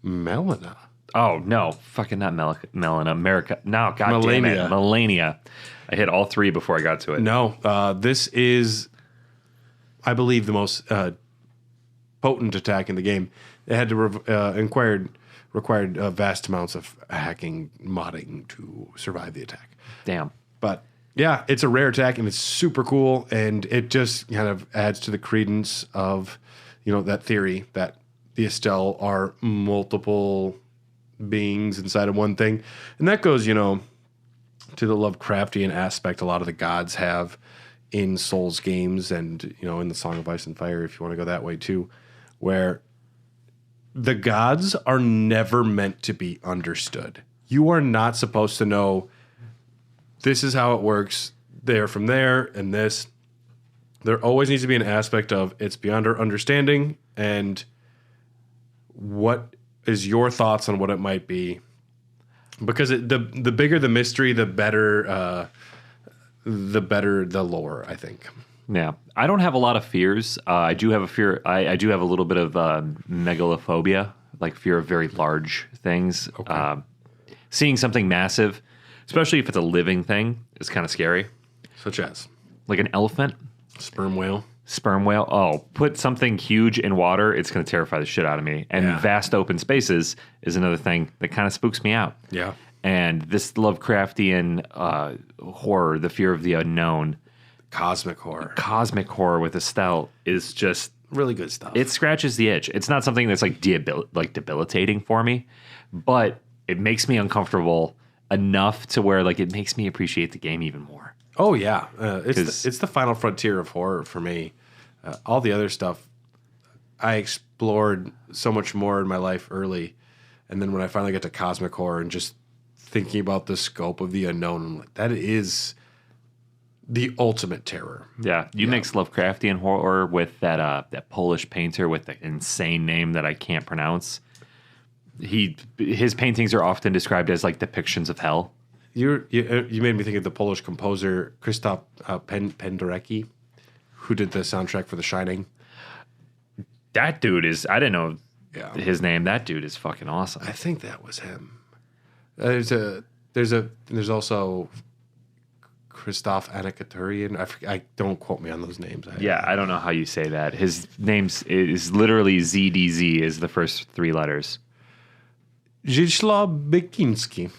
Melina? Oh, no. Fucking not Melina. America. No, god damn it. Melania. I hit all 3 before I got to it. No, this is, I believe, the most potent attack in the game. It had to required vast amounts of hacking, modding to survive the attack. Damn. But yeah, it's a rare attack and it's super cool, and it just kind of adds to the credence of, that theory that the Estelle are multiple beings inside of one thing. And that goes, to the Lovecraftian aspect a lot of the gods have in Souls games and, in the Song of Ice and Fire, if you want to go that way too, where the gods are never meant to be understood. You are not supposed to know this is how it works, there from there, and this. There always needs to be an aspect of it's beyond our understanding, and what is your thoughts on what it might be? Because the bigger the mystery, the better the lore, I think. Yeah. I don't have a lot of fears. I do have a fear. I do have a little bit of megalophobia, like fear of very large things. Okay. Seeing something massive, especially if it's a living thing, is kind of scary. Such as? Like an elephant. Sperm whale. Sperm whale. Oh, put something huge in water, it's going to terrify the shit out of me. And vast open spaces is another thing that kind of spooks me out. Yeah. And this Lovecraftian horror, the fear of the unknown. Cosmic horror with Estelle is just really good stuff. It scratches the itch. It's not something that's like debilitating for me, but it makes me uncomfortable enough to where like it makes me appreciate the game even more. Oh yeah, it's the final frontier of horror for me. All the other stuff I explored so much more in my life early, and then when I finally get to cosmic horror and just thinking about the scope of the unknown, I'm like, that is the ultimate terror. Yeah, you mix Lovecraftian horror with that Polish painter with the insane name that I can't pronounce. His paintings are often described as like depictions of hell. You made me think of the Polish composer Krzysztof Penderecki, who did the soundtrack for The Shining. That dude is, I didn't know his name. That dude is fucking awesome. I think that was him. There's also Krzysztof Anakaturian. I don't quote me on those names. I don't know how you say that. His name is literally ZDZ is the first 3 letters. Zdzisław Bekinski.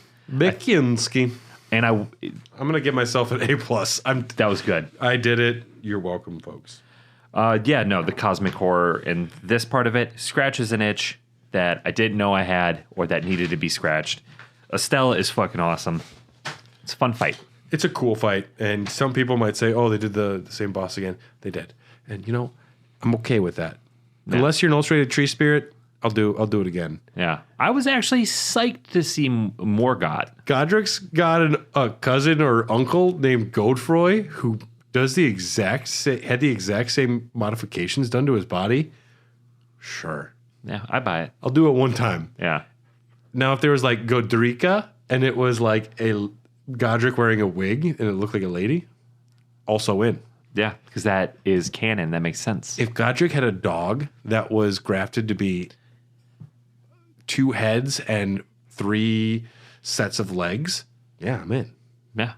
And I'm gonna give myself an A+. That was good. I did it. You're welcome, folks. The cosmic horror and this part of it scratches an itch that I didn't know I had or that needed to be scratched. Estelle is fucking awesome. It's a fun fight. It's a cool fight, and some people might say, "Oh, they did the same boss again." They did, and I'm okay with that. Yeah. Unless you're an illustrated tree spirit, I'll do it again. Yeah, I was actually psyched to see more God. Godric's got a cousin or uncle named Godefroy who does had the exact same modifications done to his body. Sure. Yeah, I buy it. I'll do it one time. Yeah. Now, if there was like Godrica and it was like a Godric wearing a wig and it looked like a lady, also in. Yeah, because that is canon. That makes sense. If Godric had a dog that was grafted to be 2 heads and 3 sets of legs, yeah, I'm in. Yeah.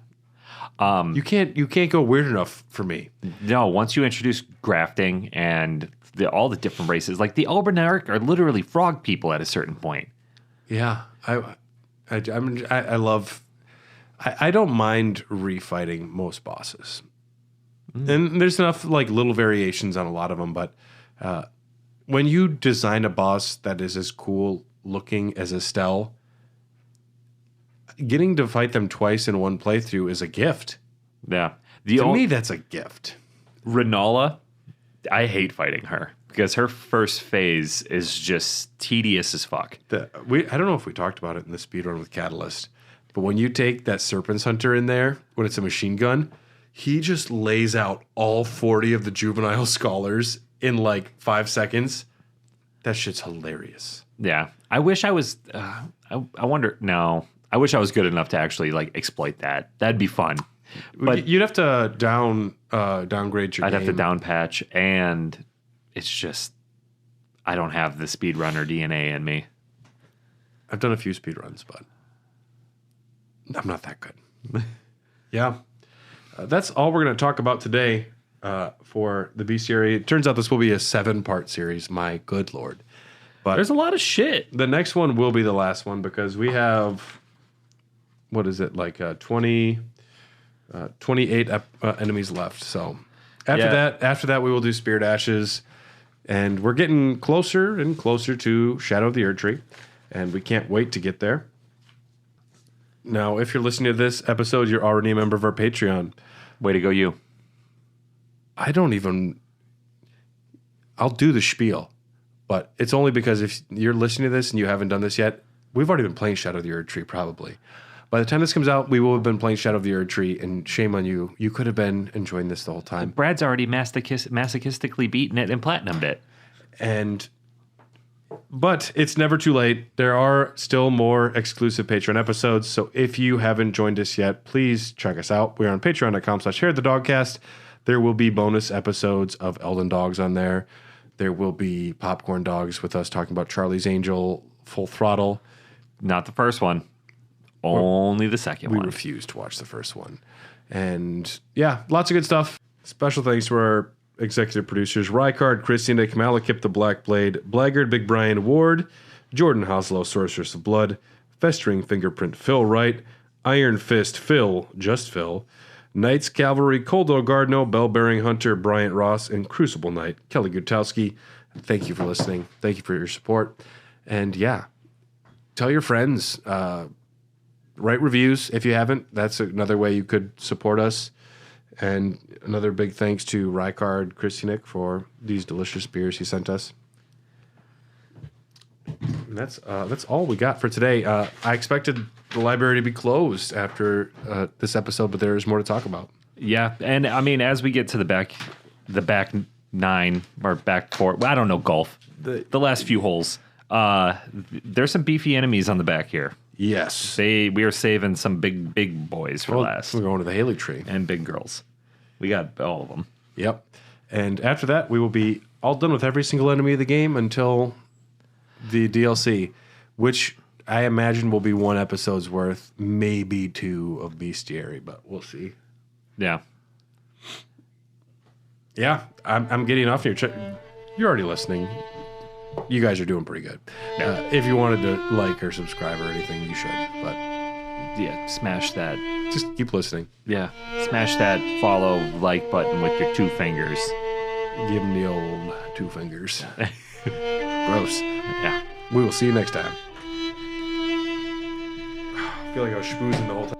You can't go weird enough for me. No, once you introduce grafting and all the different races, like the Albernaric are literally frog people at a certain point. Yeah, I love. I don't mind refighting most bosses, and there's enough like little variations on a lot of them. But when you design a boss that is as cool looking as Estelle, getting to fight them twice in one playthrough is a gift. Yeah, to me that's a gift. Renala, I hate fighting her because her first phase is just tedious as fuck. I don't know if we talked about it in the speedrun with Catalyst, but when you take that Serpents Hunter in there, when it's a machine gun, he just lays out all 40 of the juvenile scholars in like 5 seconds. That shit's hilarious. Yeah. I wish I was, I wonder, no. I wish I was good enough to actually like exploit that. That'd be fun. But you'd have to downgrade your game. I'd have to down patch, and it's just I don't have the speedrunner DNA in me. I've done a few speed runs, but I'm not that good. Yeah. That's all we're going to talk about today for the Bestiary. It turns out this will be a 7-part series. My good Lord. But there's a lot of shit. The next one will be the last one because we have, what is it, like 28 enemies left. So after that, we will do Spirit Ashes. And we're getting closer and closer to Shadow of the Erdtree. And we can't wait to get there. Now, if you're listening to this episode, you're already a member of our Patreon. Way to go, you. I'll do the spiel. But it's only because if you're listening to this and you haven't done this yet, we've already been playing Shadow of the Erdtree, probably. By the time this comes out, we will have been playing Shadow of the Erdtree, and shame on you. You could have been enjoying this the whole time. Brad's already masochistically beaten it and platinumed it. But it's never too late. There are still more exclusive Patreon episodes, so if you haven't joined us yet, please check us out. We're on patreon.com/HairTheDogcast. There will be bonus episodes of Elden Dogs on there. There will be Popcorn Dogs with us talking about Charlie's Angel Full Throttle. Not the first one. Only the second one. We refuse to watch the first one. And yeah, lots of good stuff. Special thanks to our executive producers, Rykard, Christina, Malakip the Black Blade, Blaggard, Big Brian Ward, Jordan Hoslow, Sorceress of Blood, Festering Fingerprint, Phil Wright, Iron Fist, Phil, just Phil, Knights Cavalry, Coldo Gardno, Bell Bearing Hunter, Bryant Ross, and Crucible Knight, Kelly Gutowski. Thank you for listening. Thank you for your support. And yeah, tell your friends, write reviews if you haven't. That's another way you could support us. And another big thanks to Rykard Kristianik for these delicious beers he sent us. And that's all we got for today. I expected the library to be closed after this episode, but there is more to talk about. Yeah, and I mean, as we get to the back 9 or back 4, well, I don't know golf. The last few holes. There's some beefy enemies on the back here. Yes, we are saving some big boys for last. We're going to the Haley Tree and big girls. We got all of them. Yep. And after that, we will be all done with every single enemy of the game until the DLC, which I imagine will be 1 episode's worth, maybe 2 of Bestiary, but we'll see. Yeah. Yeah, I'm getting off here. You're already listening. You guys are doing pretty good. If you wanted to like or subscribe or anything, you should. But yeah, smash that. Just keep listening. Yeah, smash that follow like button with your 2 fingers. Give them the old 2 fingers. Gross. Yeah. We will see you next time. I feel like I was schmoozing the whole time.